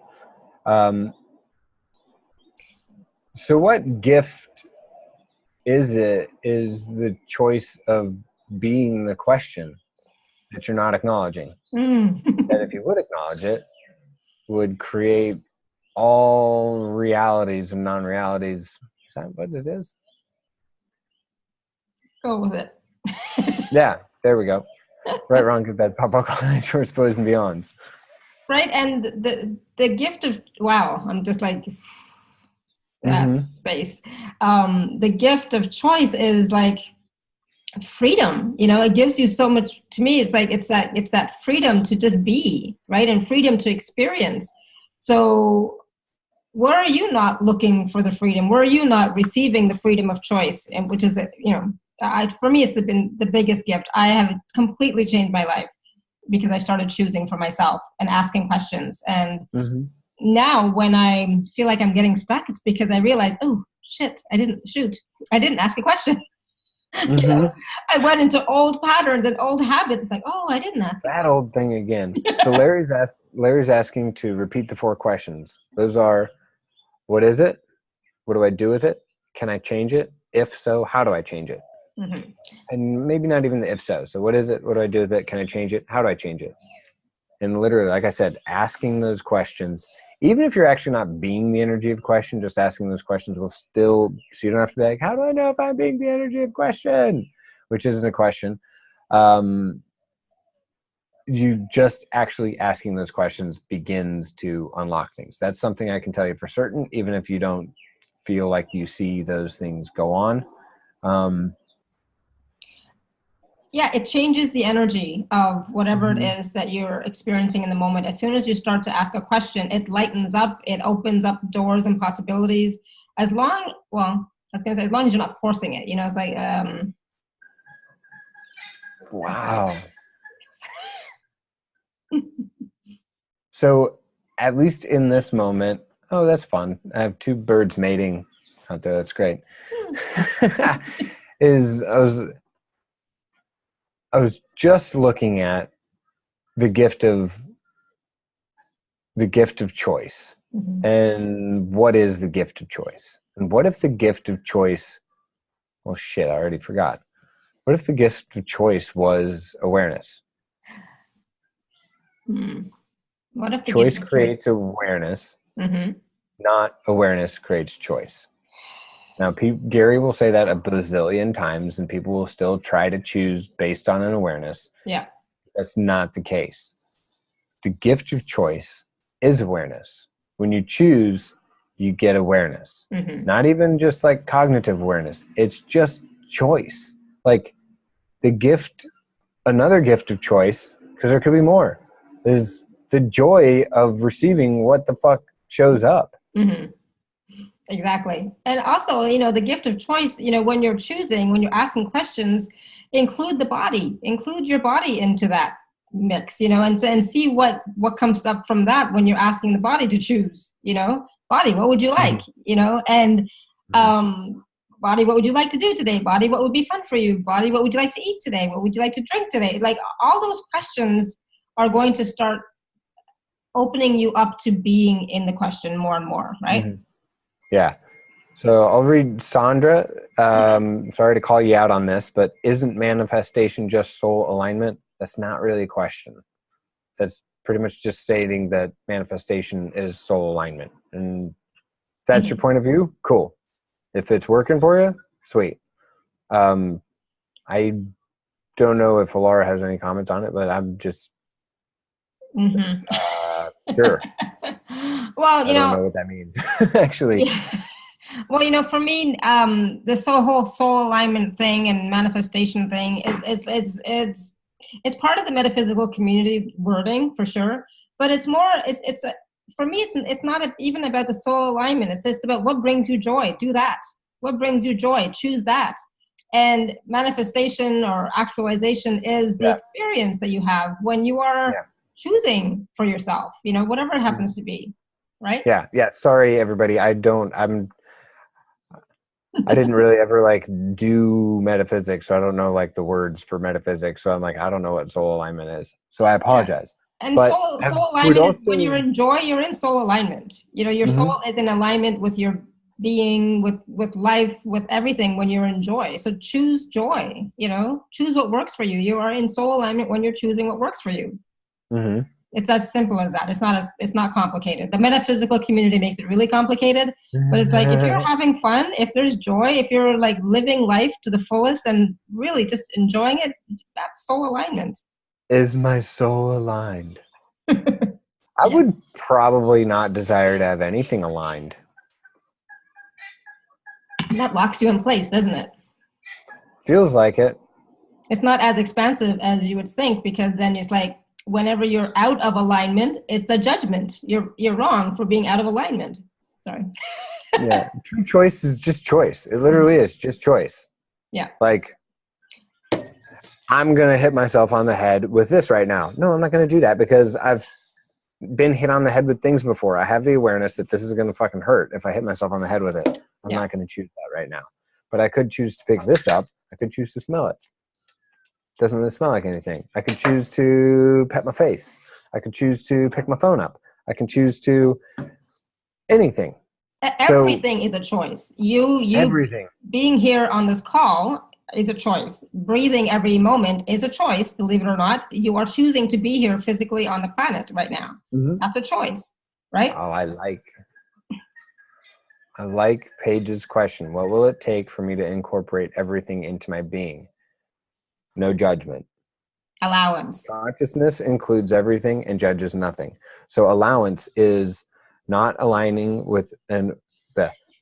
So what gift is the choice of being the question that you're not acknowledging? That if you would acknowledge it, would create all realities and non-realities. Is that what it is?
Go with it.
Yeah, there we go. Right, wrong, good, bad, pop, pop, shorts, boys, and beyonds.
Right, and the gift of, wow, I'm just like, that space. The gift of choice is like freedom. You know, it gives you so much. To me, it's like it's that freedom to just be, right, and freedom to experience. So where are you not looking for the freedom? Where are you not receiving the freedom of choice? And which is, you know, for me, it's been the biggest gift. I have completely changed my life because I started choosing for myself and asking questions. And now when I feel like I'm getting stuck, it's because I realize, oh shit, I didn't ask a question. You know, I went into old patterns and old habits. It's like, oh, I didn't ask
that old thing again. So Larry's asking to repeat the 4 questions. Those are, what is it? What do I do with it? Can I change it? If so, how do I change it? And maybe not even the if so. So what is it? What do I do with it? Can I change it? How do I change it? And literally, like I said, asking those questions, even if you're actually not being the energy of question, just asking those questions will still, so you don't have to be like, how do I know if I'm being the energy of question? Which isn't a question. You just actually asking those questions begins to unlock things. That's something I can tell you for certain, even if you don't feel like you see those things go on.
Yeah, it changes the energy of whatever it is that you're experiencing in the moment. As soon as you start to ask a question, it lightens up, it opens up doors and possibilities. As long, well, I was gonna say, as long as you're not forcing it, you know, it's like,
wow. So at least in this moment, oh, that's fun. I have 2 birds mating out there. That's great. I was just looking at the gift of choice. And what is the gift of choice? And what if the gift of choice, well, shit, I already forgot. What if the gift of choice was awareness?
What if the
choice creates awareness, not awareness creates choice? Now, Gary will say that a bazillion times, and people will still try to choose based on an awareness.
Yeah.
That's not the case. The gift of choice is awareness. When you choose, you get awareness. Not even just like cognitive awareness. It's just choice. Like another gift of choice, because there could be more, is the joy of receiving what the fuck shows up.
Exactly. And also, you know, the gift of choice, you know, when you're choosing, when you're asking questions, include your body into that mix, you know, and see what comes up from that when you're asking the body to choose, you know, body, what would you like, you know, and body, what would you like to do today? Body, what would be fun for you? Body, what would you like to eat today? What would you like to drink today? Like, all those questions are going to start opening you up to being in the question more and more, right?
Yeah. So I'll read Sandra. Sorry to call you out on this, but isn't manifestation just soul alignment? That's not really a question. That's pretty much just stating that manifestation is soul alignment. And if that's your point of view, cool. If it's working for you, sweet. I don't know if Alara has any comments on it, but I'm just
Mm-hmm.
Sure.
Well,
I don't know what that means, actually.
yeah. Well, for me, this whole soul alignment thing and manifestation thing it's part of the metaphysical community wording for sure. But it's more, for me, it's not even about the soul alignment. It's just about what brings you joy. Do that. What brings you joy? Choose that. And manifestation or actualization is the
Yeah.
experience that you have when you are choosing for yourself. Whatever it happens to be. Right?
Yeah. Sorry, everybody. I didn't really ever like do metaphysics, so I don't know like the words for metaphysics. So I'm like, I don't know what soul alignment is. So I
Yeah.
apologize.
And
But
soul
I would
alignment is when you're
also,
in joy, you're in soul alignment. Your
Mhm.
soul is in alignment with your being, with life, with everything when you're in joy. So choose joy, choose what works for you. You are in soul alignment when you're choosing what works for you.
Mhm.
It's as simple as that. It's not complicated. The metaphysical community makes it really complicated, but it's like, if you're having fun, if there's joy, if you're like living life to the fullest and really just enjoying it, that's soul alignment.
Is my soul aligned? I would
Yes.
probably not desire to have anything aligned.
And that locks you in place, doesn't it?
Feels like it.
It's not as expansive as you would think, because then it's like, whenever you're out of alignment, it's a judgment. You're wrong for being out of alignment. Sorry.
Yeah. True choice is just choice. It literally is just choice.
Yeah.
Like, I'm going to hit myself on the head with this right now. No, I'm not going to do that because I've been hit on the head with things before. I have the awareness that this is going to fucking hurt if I hit myself on the head with it. I'm not going to choose that right now. But I could choose to pick this up. I could choose to smell it. Doesn't really smell like anything. I could choose to pet my face. I could choose to pick my phone up. I can choose to anything.
Everything is a choice. You
Everything.
being here on this call is a choice. Breathing every moment is a choice. Believe it or not, you are choosing to be here physically on the planet right now.
Mm-hmm.
That's a choice, right?
Oh, I like Paige's question. What will it take for me to incorporate everything into my being? No judgment.
Allowance.
Consciousness includes everything and judges nothing. So allowance is not aligning with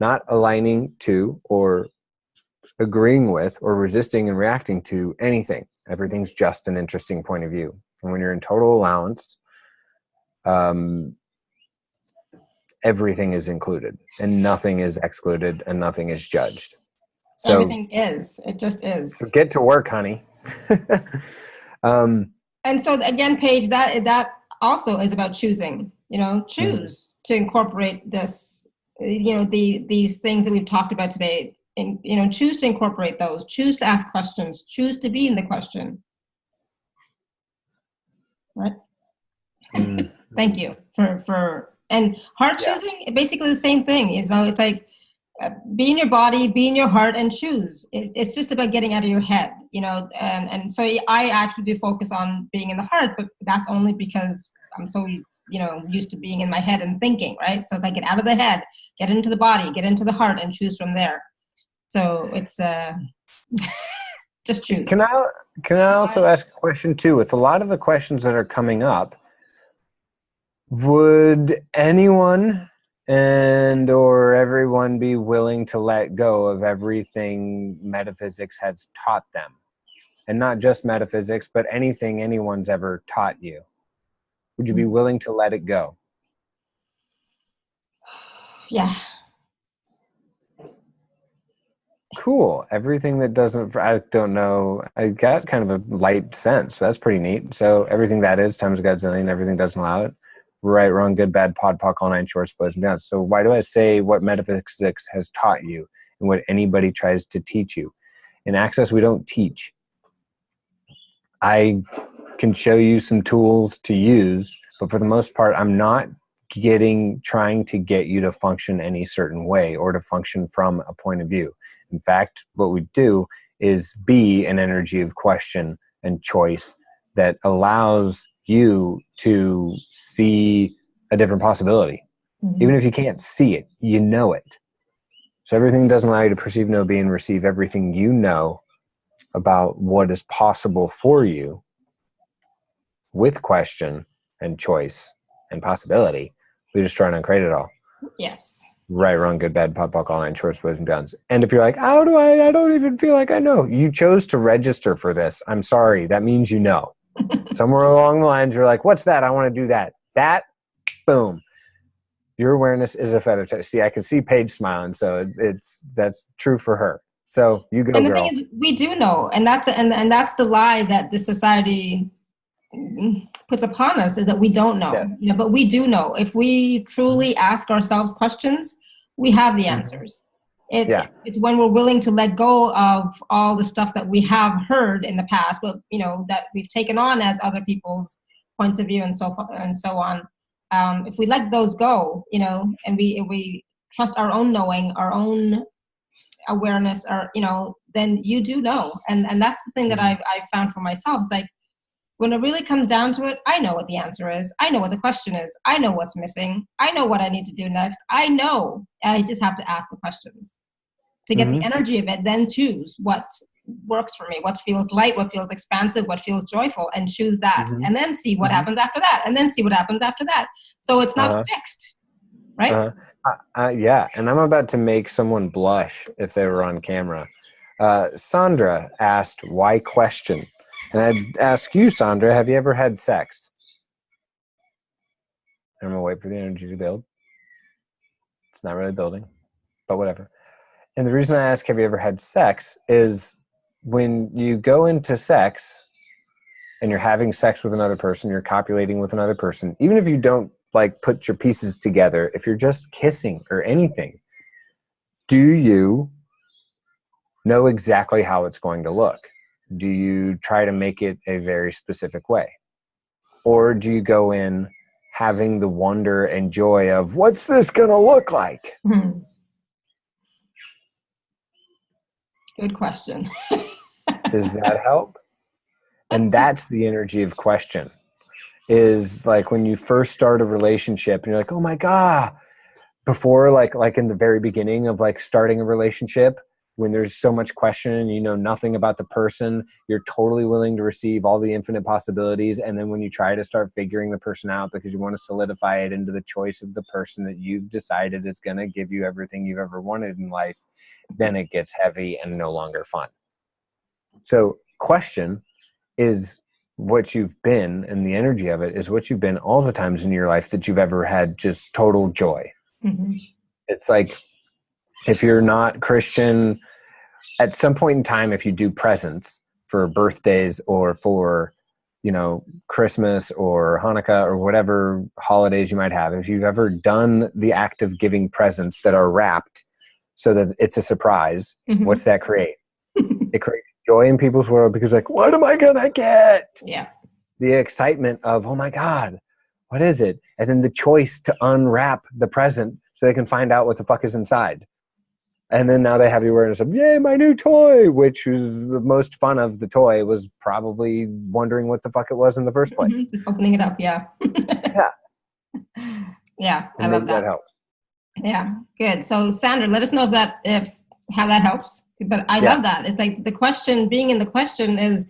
not aligning to or agreeing with or resisting and reacting to anything. Everything's just an interesting point of view. And when you're in total allowance, everything is included and nothing is excluded and nothing is judged. So
everything is. It just is.
Get to work, honey.
And so again, Paige, that also is about choosing. Choose to incorporate this. These things that we've talked about today. And choose to incorporate those. Choose to ask questions. Choose to be in the question. Right. Thank you for and heart choosing. Basically the same thing. It's like, be in your body, be in your heart, and choose. It's just about getting out of your head, and so I actually do focus on being in the heart, but that's only because I'm so used to being in my head and thinking, right? So it's like, get out of the head, get into the body, get into the heart, and choose from there. So it's just choose.
Can I also ask a question too? With a lot of the questions that are coming up, would anyone and or everyone be willing to let go of everything metaphysics has taught them? And not just metaphysics, but anything anyone's ever taught you. Would you be willing to let it go?
Yeah.
Cool. Everything that doesn't, I don't know, I got kind of a light sense. So that's pretty neat. So everything that is times a godzillion, everything doesn't allow it. Right, wrong, good, bad, pod, poc, all nine shorts, boys and beyond. So why do I say what metaphysics has taught you and what anybody tries to teach you? In Access, we don't teach. I can show you some tools to use, but for the most part, I'm not trying to get you to function any certain way or to function from a point of view. In fact, what we do is be an energy of question and choice that allows you to see a different possibility. Even if you can't see it, you know it. So everything doesn't allow you to perceive, know, be, and receive everything you know about what is possible for you with question and choice and possibility. We destroy and uncreate it all.
Yes.
Right, wrong, good, bad, pop, buck, all nine shorts, boys, and beyonds. And if you're like, how do I don't even feel like I know. You chose to register for this. I'm sorry. That means you know. Somewhere along the lines, you're like, what's that? I want to do that. That, boom. Your awareness is a feather touch. See, I can see Paige smiling, so that's true for her. So you go,
And the
girl.
thing is, we do know, and that's the lie that the society puts upon us, is that we don't know.
Yes.
But we do know. If we truly ask ourselves questions, we have the answers. It's when we're willing to let go of all the stuff that we have heard in the past, but that we've taken on as other people's points of view and so on. If we let those go, and we trust our own knowing, our own awareness, or then you do know. And that's the thing that I've found for myself. Like, when it really comes down to it, I know what the answer is. I know what the question is. I know what's missing. I know what I need to do next. I know. I just have to ask the questions to get the energy of it, then choose what works for me, what feels light, what feels expansive, what feels joyful, and choose that. And then see what happens after that. And then see what happens after that. So it's not fixed, right?
Yeah, and I'm about to make someone blush if they were on camera. Sandra asked, why question? And I'd ask you, Sandra, have you ever had sex? I'm going to wait for the energy to build. It's not really building, but whatever. And the reason I ask, have you ever had sex, is when you go into sex and you're having sex with another person, you're copulating with another person, even if you don't like put your pieces together, if you're just kissing or anything, do you know exactly how it's going to look? Do you try to make it a very specific way? Or do you go in having the wonder and joy of, what's this going to look like?
Good question.
Does that help? And that's the energy of question, is like when you first start a relationship and you're like, oh my God, before like in the very beginning of like starting a relationship, when there's so much question and you know nothing about the person, you're totally willing to receive all the infinite possibilities. And then when you try to start figuring the person out because you want to solidify it into the choice of the person that you've decided is going to give you everything you've ever wanted in life, then it gets heavy and no longer fun. So question is what you've been, and the energy of it is what you've been all the times in your life that you've ever had just total joy. It's like, if you're not Christian, at some point in time, if you do presents for birthdays or for, Christmas or Hanukkah or whatever holidays you might have, if you've ever done the act of giving presents that are wrapped so that it's a surprise, what's that create? It creates joy in people's world, because like, what am I gonna get?
Yeah.
The excitement of, oh my God, what is it? And then the choice to unwrap the present so they can find out what the fuck is inside. And then now they have the awareness of, yay, my new toy, which was the most fun of the toy was probably wondering what the fuck it was in the first place.
Just opening it up. Yeah. Yeah.
And
I love that.
That helps.
Yeah. Good. So Sandra, let us know how that helps. But I love that. It's like the question, being in the question is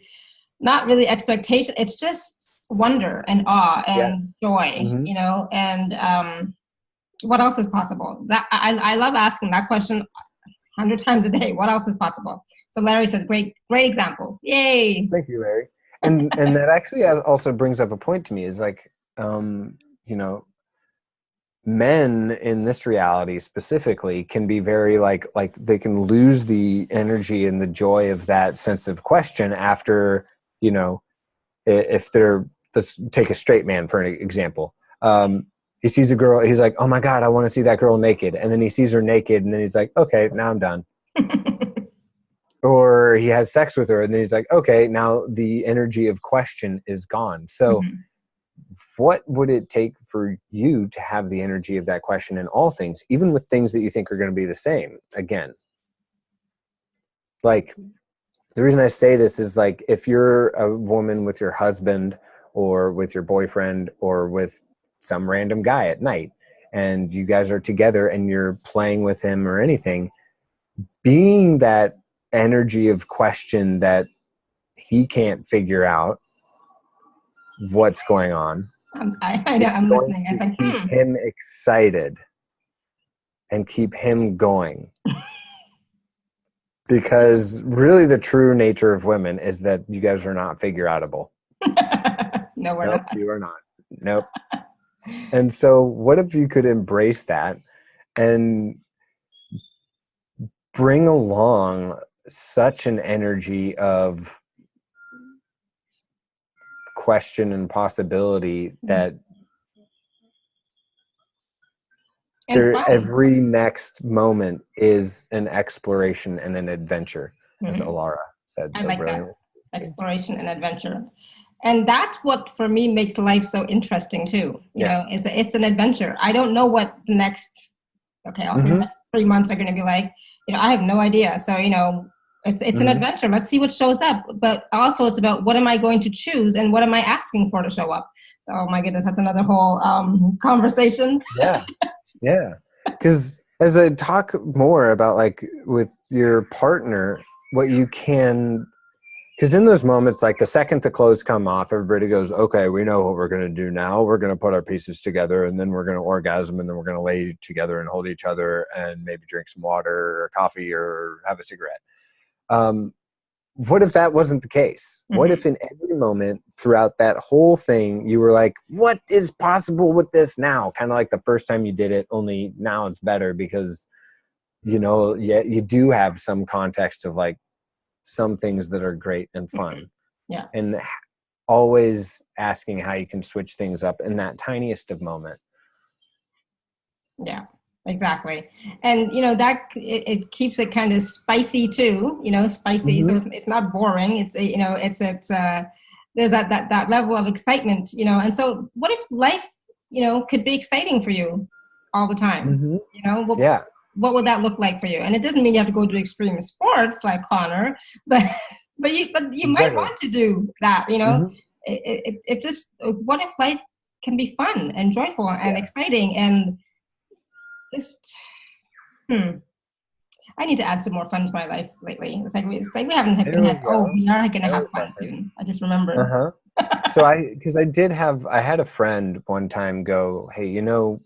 not really expectation. It's just wonder and awe and joy, and what else is possible? That I love asking that question 100 times a day. What else is possible? So Larry says, great examples. Yay.
Thank you, Larry. And that actually also brings up a point to me, is like, men in this reality specifically can be very like they can lose the energy and the joy of that sense of question after, if they're, let's take a straight man for an example. He sees a girl, he's like, oh my God, I want to see that girl naked. And then he sees her naked and then he's like, okay, now I'm done. Or he has sex with her and then he's like, okay, now the energy of question is gone. So what would it take for you to have the energy of that question in all things, even with things that you think are going to be the same? Again, like, the reason I say this is like, if you're a woman with your husband or with your boyfriend or with some random guy at night and you guys are together and you're playing with him or anything, being that energy of question that he can't figure out what's going on,
I know, I'm
Going
listening.
to
It's like,
keep him excited and keep him going. Because really the true nature of women is that you guys are not figure outable.
No, we're
Nope,
not.
you are not. Nope. And so what if you could embrace that and bring along such an energy of question and possibility that
And fun.
every next moment is an exploration and an adventure, as Alara said
I
so
like
brilliantly.
that. Exploration and adventure. And that's what, for me, makes life so interesting too. You know, it's an adventure. I don't know what the next, I'll say the next 3 months are going to be like. You know, I have no idea. So, you know, it's an adventure. Let's see what shows up. But also it's about what am I going to choose and what am I asking for to show up? Oh my goodness, that's another whole conversation.
Yeah. Yeah. Because as I talk more about like with your partner, what you can, because in those moments, like the second the clothes come off, everybody goes, okay, we know what we're going to do now. We're going to put our pieces together and then we're going to orgasm and then we're going to lay together and hold each other and maybe drink some water or coffee or have a cigarette. What if that wasn't the case? What if in every moment throughout that whole thing, you were like, what is possible with this now? Kind of like the first time you did it, only now it's better because, you know, you do have some context of like some things that are great and fun.
Yeah.
And always asking how you can switch things up in that tiniest of moment.
Yeah. Exactly. And, you know, that it keeps it kind of spicy too, you know, spicy. So it's not boring. It's, you know, there's that level of excitement, you know. And so what if life, you know, could be exciting for you all the time? You know, what would that look like for you? And it doesn't mean you have to go to extreme sports like Connor, but you might want to do that, you know. It just, what if life can be fun and joyful and exciting and just I need to add some more fun to my life lately. It's like we haven't been had. Oh, we are going to have fun soon. I just remembered.
So I had a friend one time go, hey, you know,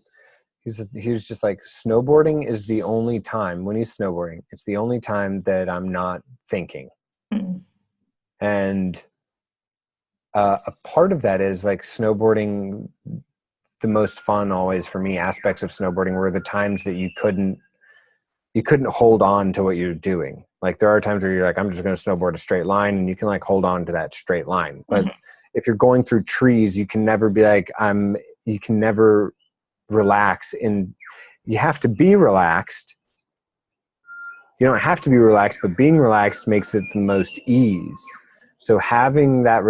he was just like, snowboarding is the only time when he's snowboarding, it's the only time that I'm not thinking. And a part of that is like snowboarding. The most fun always for me aspects of snowboarding were the times that you couldn't hold on to what you're doing. Like there are times where you're like, I'm just going to snowboard a straight line and you can like hold on to that straight line. But if you're going through trees, you can never be like, you can never relax, and you have to be relaxed. You don't have to be relaxed, but being relaxed makes it the most ease. So having that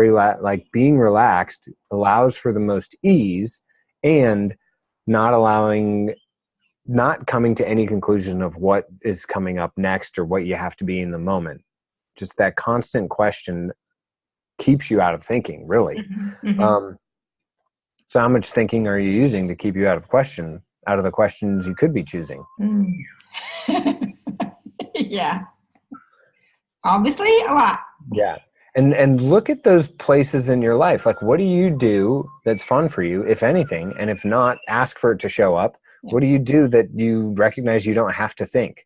being relaxed allows for the most ease and not coming to any conclusion of what is coming up next or what you have to be in the moment. Just that constant question keeps you out of thinking, really. So how much thinking are you using to keep you out of the questions you could be choosing?
Yeah. Obviously a lot.
Yeah. And look at those places in your life. Like, what do you do that's fun for you, if anything? And if not, ask for it to show up. What do you do that you recognize you don't have to think?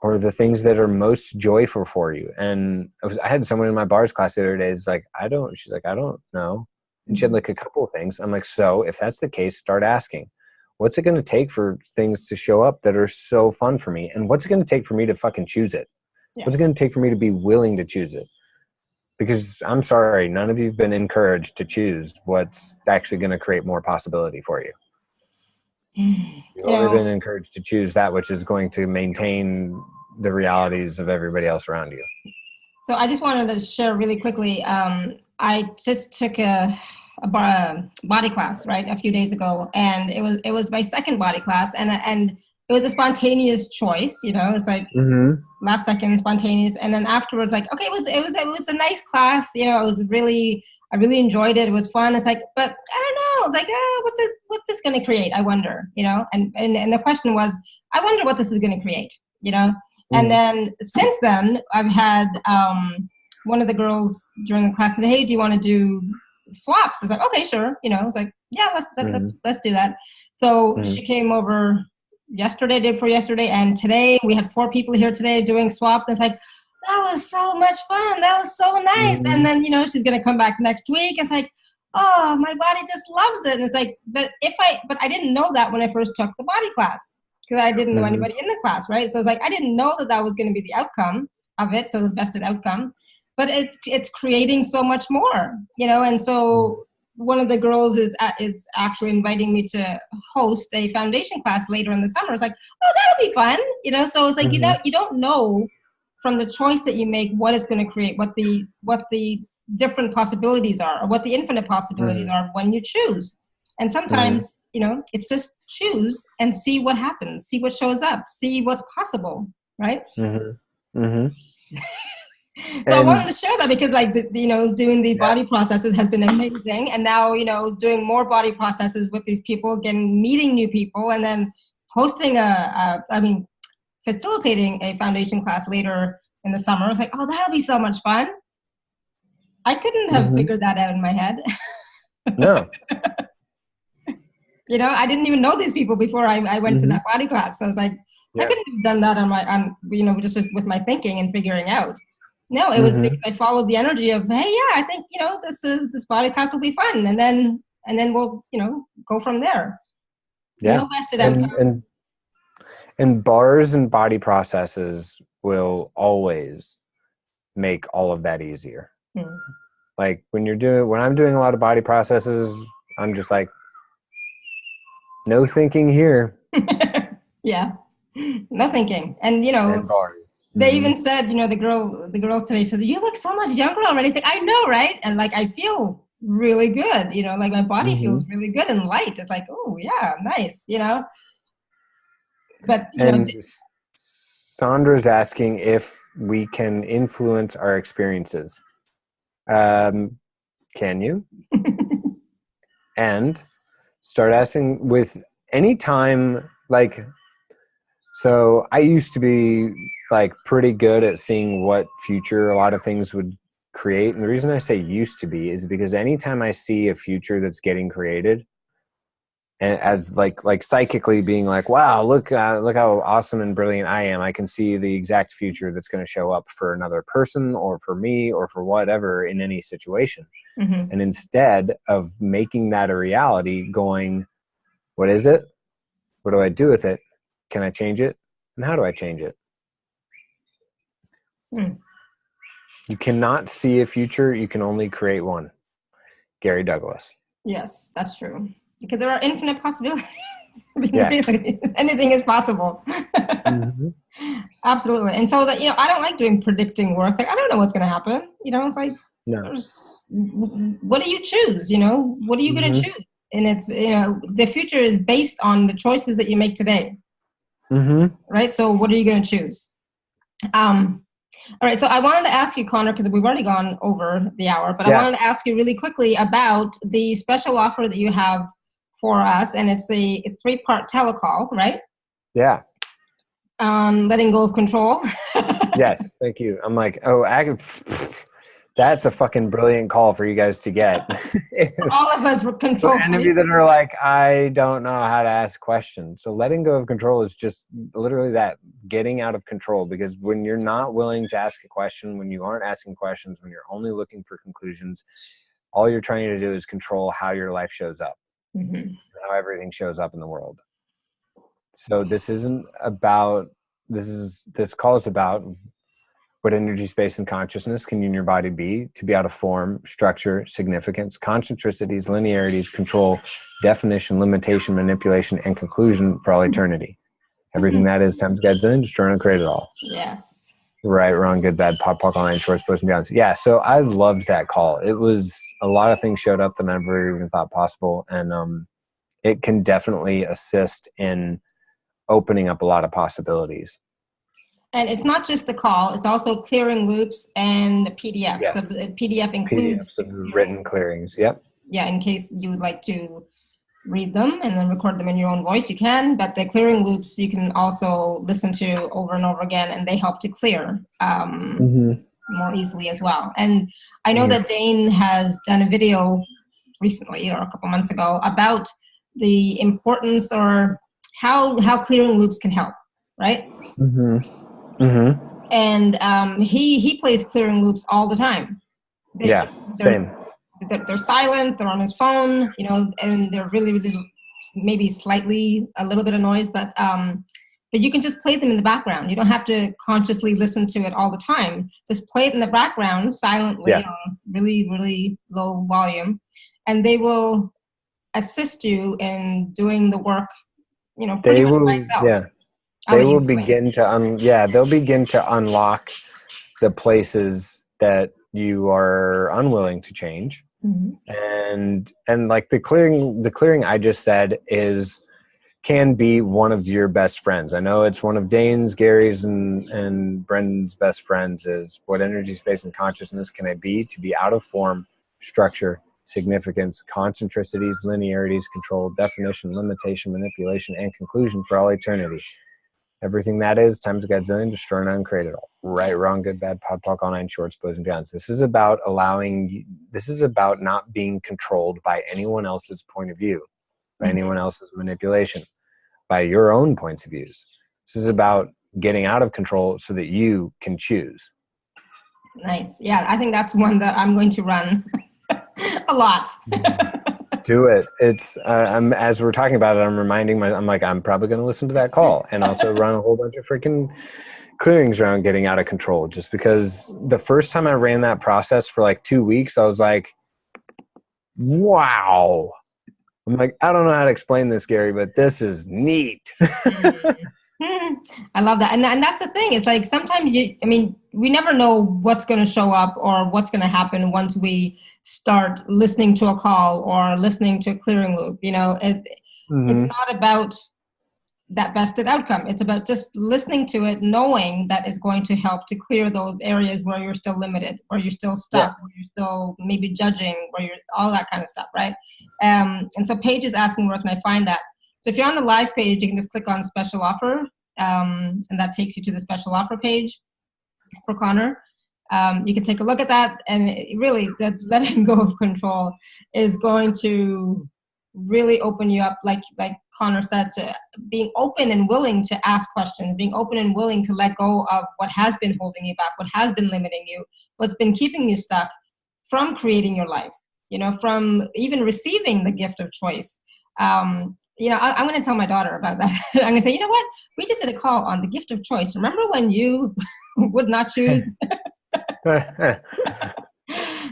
Or the things that are most joyful for you? And I had someone in my bars class the other day. She's like, I don't know. And she had like a couple of things. I'm like, so if that's the case, start asking. What's it going to take for things to show up that are so fun for me? And what's it going to take for me to fucking choose it? What's it going to take for me to be willing to choose it? Because I'm sorry, none of you've been encouraged to choose what's actually going to create more possibility for you. You've only been encouraged to choose that which is going to maintain the realities of everybody else around you.
So I just wanted to share really quickly. I just took a body class, right, a few days ago, and it was my second body class, and it was a spontaneous choice. You know, it's like last second spontaneous, and then afterwards, like, okay, it was a nice class. You know, I really enjoyed it. It was fun. It's like, but I don't know. It's like, what's this going to create? I wonder. You know, and the question was, I wonder what this is going to create. You know. And then since then, I've had one of the girls during the class said, hey, do you want to do swaps. It's like, okay, sure. It's like, yeah, let's do that. So she came over yesterday, day before yesterday, and today we had 4 people here today doing swaps. And it's like, that was so much fun. That was so nice. And then, she's going to come back next week. It's like, oh, my body just loves it. And it's like, but I didn't know that when I first took the body class, because I didn't know anybody in the class, right? So it's like, I didn't know that was going to be the outcome of it. So the vested outcome, but it's creating so much more, and so one of the girls is actually inviting me to host a foundation class later in the summer. It's like, oh, that'll be fun, so it's like, you don't know from the choice that you make what it's going to create, what the different possibilities are, or what the infinite possibilities are when you choose. And sometimes, it's just choose and see what happens, see what shows up, see what's possible, right? So I wanted to share that because, like, doing the body processes has been amazing. And now, doing more body processes with these people, meeting new people, and then hosting facilitating a foundation class later in the summer. It's like, oh, that'll be so much fun. I couldn't have figured that out in my head.
No.
I didn't even know these people before I went to that body class. So I was like, I couldn't have done that on just with my thinking and figuring out. No, it was because I followed the energy of, hey, yeah, I think, this body class will be fun. And then we'll, go from there.
Yeah. And bars and body processes will always make all of that easier. Like when I'm doing a lot of body processes, I'm just like, no thinking here.
Yeah. No thinking. And,
and bars.
They even said, the girl today said, you look so much younger already. It's like, I know, right? And like, I feel really good, like my body feels really good and light. It's like, oh yeah, nice, But,
Sandra's asking if we can influence our experiences. Can you? And start asking with any time, like, so I used to be like pretty good at seeing what future a lot of things would create. And the reason I say used to be is because anytime I see a future that's getting created, and as like psychically being like, wow, look how awesome and brilliant I am. I can see the exact future that's going to show up for another person or for me or for whatever in any situation. And instead of making that a reality, going, what is it? What do I do with it? Can I change it? And how do I change it? You cannot see a future. You can only create one. Gary Douglas.
Yes, that's true. Because there are infinite possibilities.
Yes.
Really, anything is possible. Absolutely. And so that, I don't like doing predicting work. Like, I don't know what's going to happen. It's like, what do you choose? What are you going to choose? And it's, the future is based on the choices that you make today. Right. So what are you going to choose? All right. So I wanted to ask you, Connor, because we've already gone over the hour, but I wanted to ask you really quickly about the special offer that you have for us. And it's a 3-part telecall, right?
Yeah.
Letting go of control.
Yes. Thank you. I'm like, that's a fucking brilliant call for you guys to get.
All of us were control
freaks. Any of you that are like, I don't know how to ask questions. So letting go of control is just literally that, getting out of control. Because when you're not willing to ask a question, when you aren't asking questions, when you're only looking for conclusions, all you're trying to do is control how your life shows up, how everything shows up in the world. So this call is about what energy, space, and consciousness can you and your body be to be out of form, structure, significance, concentricities, linearities, control, definition, limitation, manipulation, and conclusion for all eternity. Everything that is times God's done, destroy and create it all.
Yes.
Right, wrong, good, bad, pop, pop, line, shorts, post, and beyond. Yeah, so I loved that call. It was a lot of things showed up that I never even thought possible. And it can definitely assist in opening up a lot of possibilities.
And it's not just the call, it's also clearing loops and PDF.
Yes.
So the PDF includes
PDFs of written clearings. Yep.
Yeah, in case you would like to read them and then record them in your own voice, you can. But the clearing loops you can also listen to over and over again, and they help to clear more easily as well. And I know that Dane has done a video recently or a couple months ago about the importance or how clearing loops can help, right?
Mm-hmm. Mm-hmm.
And he plays clearing loops all the time.
Yeah,
They're,
same.
they're silent, they're on his phone, and they're really, really maybe slightly a little bit of noise, but you can just play them in the background. You don't have to consciously listen to it all the time. Just play it in the background silently
Yeah.
on really, really low volume, and they will assist you in doing the work, pretty
They
much by
will,
itself.
yeah.
I'll
They
let you
will
explain.
begin to they'll begin to unlock the places that you are unwilling to change.
Mm-hmm.
And like the clearing I just said can be one of your best friends. I know it's one of Dane's, Gary's, and Brendan's best friends is what energy, space, and consciousness can I be to be out of form, structure, significance, concentricities, linearities, control, definition, limitation, manipulation, and conclusion for all eternity. Everything that is, times a godzillion, destroy and uncreate it all. Right, wrong, good, bad, pod, poc, all nine shorts, boys, and beyonds. This is about not being controlled by anyone else's point of view, by
Mm-hmm.
anyone else's manipulation, by your own points of views. This is about getting out of control so that you can choose.
Nice. Yeah, I think that's one that I'm going to run a lot.
Do it. It's as we're talking about it, I'm probably going to listen to that call and also run a whole bunch of freaking clearings around getting out of control. Just because the first time I ran that process for like 2 weeks, I was like, wow. I'm like, I don't know how to explain this, Gary, but this is neat.
I love that. And that's the thing. It's like sometimes we never know what's going to show up or what's going to happen once we start listening to a call or listening to a clearing loop. It's not about that vested outcome. It's about just listening to it, knowing that it's going to help to clear those areas where you're still limited, where you're still stuck, where you're still maybe judging, where you're all that kind of stuff, right? And so Paige is asking, where can I find that? So if you're on the live page, you can just click on special offer, and that takes you to the special offer page for Connor. You can take a look at that, and really, the letting go of control is going to really open you up, like Connor said, to being open and willing to ask questions, being open and willing to let go of what has been holding you back, what has been limiting you, what's been keeping you stuck from creating your life, from even receiving the gift of choice. I'm going to tell my daughter about that. I'm going to say, you know what? We just did a call on the gift of choice. Remember when you would not choose?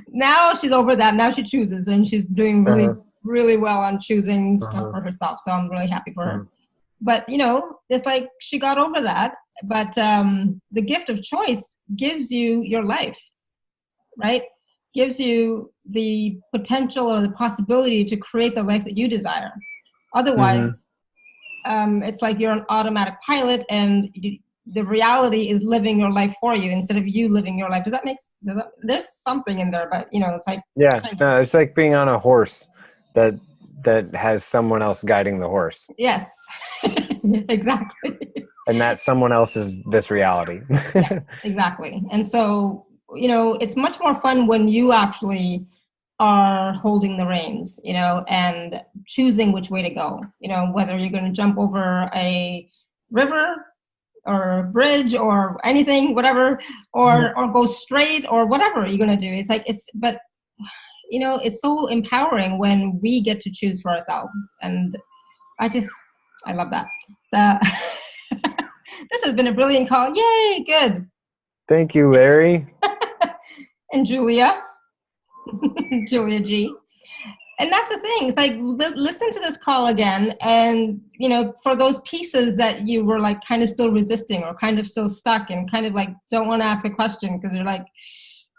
Now she's over that. Now she chooses, and she's doing really, really well on choosing stuff for herself. So I'm really happy for her. But, it's like she got over that. But the gift of choice gives you your life, right? Gives you the potential or the possibility to create the life that you desire. Otherwise, it's like you're an automatic pilot, and the reality is living your life for you instead of you living your life. Does that make sense? There's something in there, but it's like,
yeah, no, it's like being on a horse that has someone else guiding the horse.
Yes, exactly.
And that someone else is this reality.
Yeah, exactly. And so, it's much more fun when you actually are holding the reins, and choosing which way to go, whether you're going to jump over a river or a bridge or anything, whatever, or go straight or whatever you're going to do. It's like, but it's so empowering when we get to choose for ourselves. And I love that. So this has been a brilliant call. Yay. Good.
Thank you, Larry.
And Julia G. And that's the thing. It's like, listen to this call again. And, for those pieces that you were like kind of still resisting or kind of still stuck and kind of like don't want to ask a question because you're like,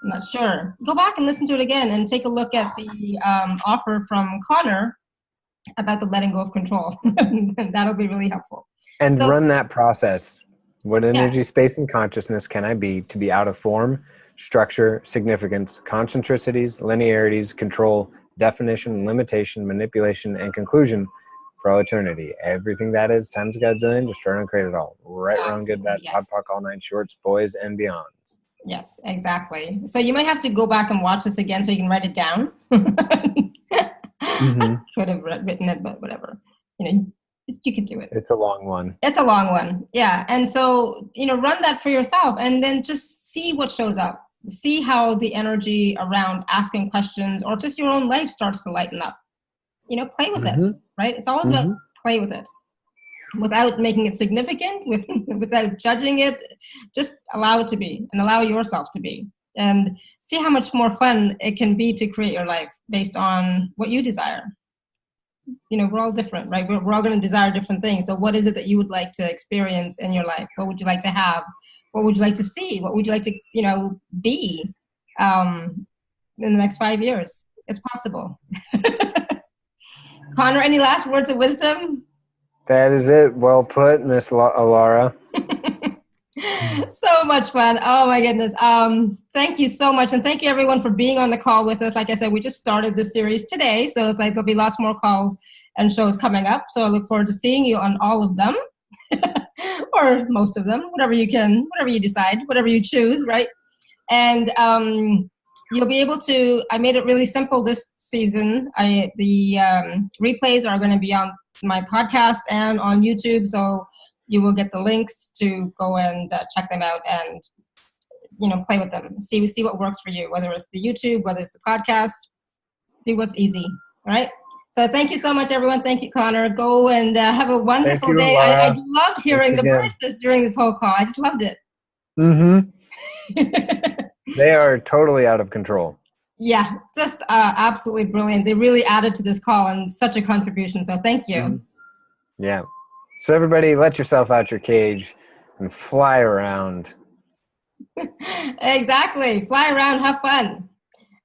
I'm not sure. Go back and listen to it again and take a look at the offer from Connor about the letting go of control. That'll be really helpful.
And run that process. What energy, space, and consciousness can I be to be out of form, structure, significance, concentricities, linearities, control, definition, limitation, manipulation, and conclusion for all eternity. Everything that is, times a godzillion, destroy and create it all. Right, wrong, good, bad, pod, poc, all nine shorts, boys, and beyonds.
Yes, exactly. So you might have to go back and watch this again so you can write it down. Could have written it, but whatever. You know, you could do it.
It's a long one.
It's a long one. Yeah. And so, run that for yourself and then just see what shows up. See how the energy around asking questions or just your own life starts to lighten up. Play with it, right? It's always about play with it without making it significant, without judging it. Just allow it to be and allow yourself to be. And see how much more fun it can be to create your life based on what you desire. We're all different, right? We're all going to desire different things. So what is it that you would like to experience in your life? What would you like to have? What would you like to see? What would you like to, be in the next 5 years? It's possible. Connor, any last words of wisdom?
That is it. Well put, Miss Laura.
So much fun. Oh my goodness. Thank you so much. And thank you everyone for being on the call with us. Like I said, we just started this series today. So it's like there'll be lots more calls and shows coming up. So I look forward to seeing you on all of them or most of them, whatever you decide, whatever you choose, right? And you'll be able to, I made it really simple this season. The replays are going to be on my podcast and on YouTube. So you will get the links to go and check them out and, play with them. See what works for you, whether it's the YouTube, whether it's the podcast. Do what's easy. All right. So thank you so much, everyone. Thank you, Connor. Go and have a wonderful day. I loved hearing the voices during this whole call. I just loved it.
They are totally out of control.
Yeah, just absolutely brilliant. They really added to this call and such a contribution. So thank you.
Yeah. So everybody, let yourself out your cage and fly around.
Exactly. Fly around, have fun.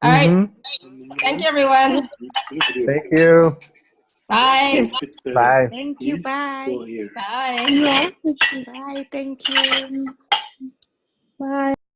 All right. Thank you, everyone.
Thank you.
Bye.
Bye.
Thank you. Bye.
Bye.
Bye. Thank you.
Bye.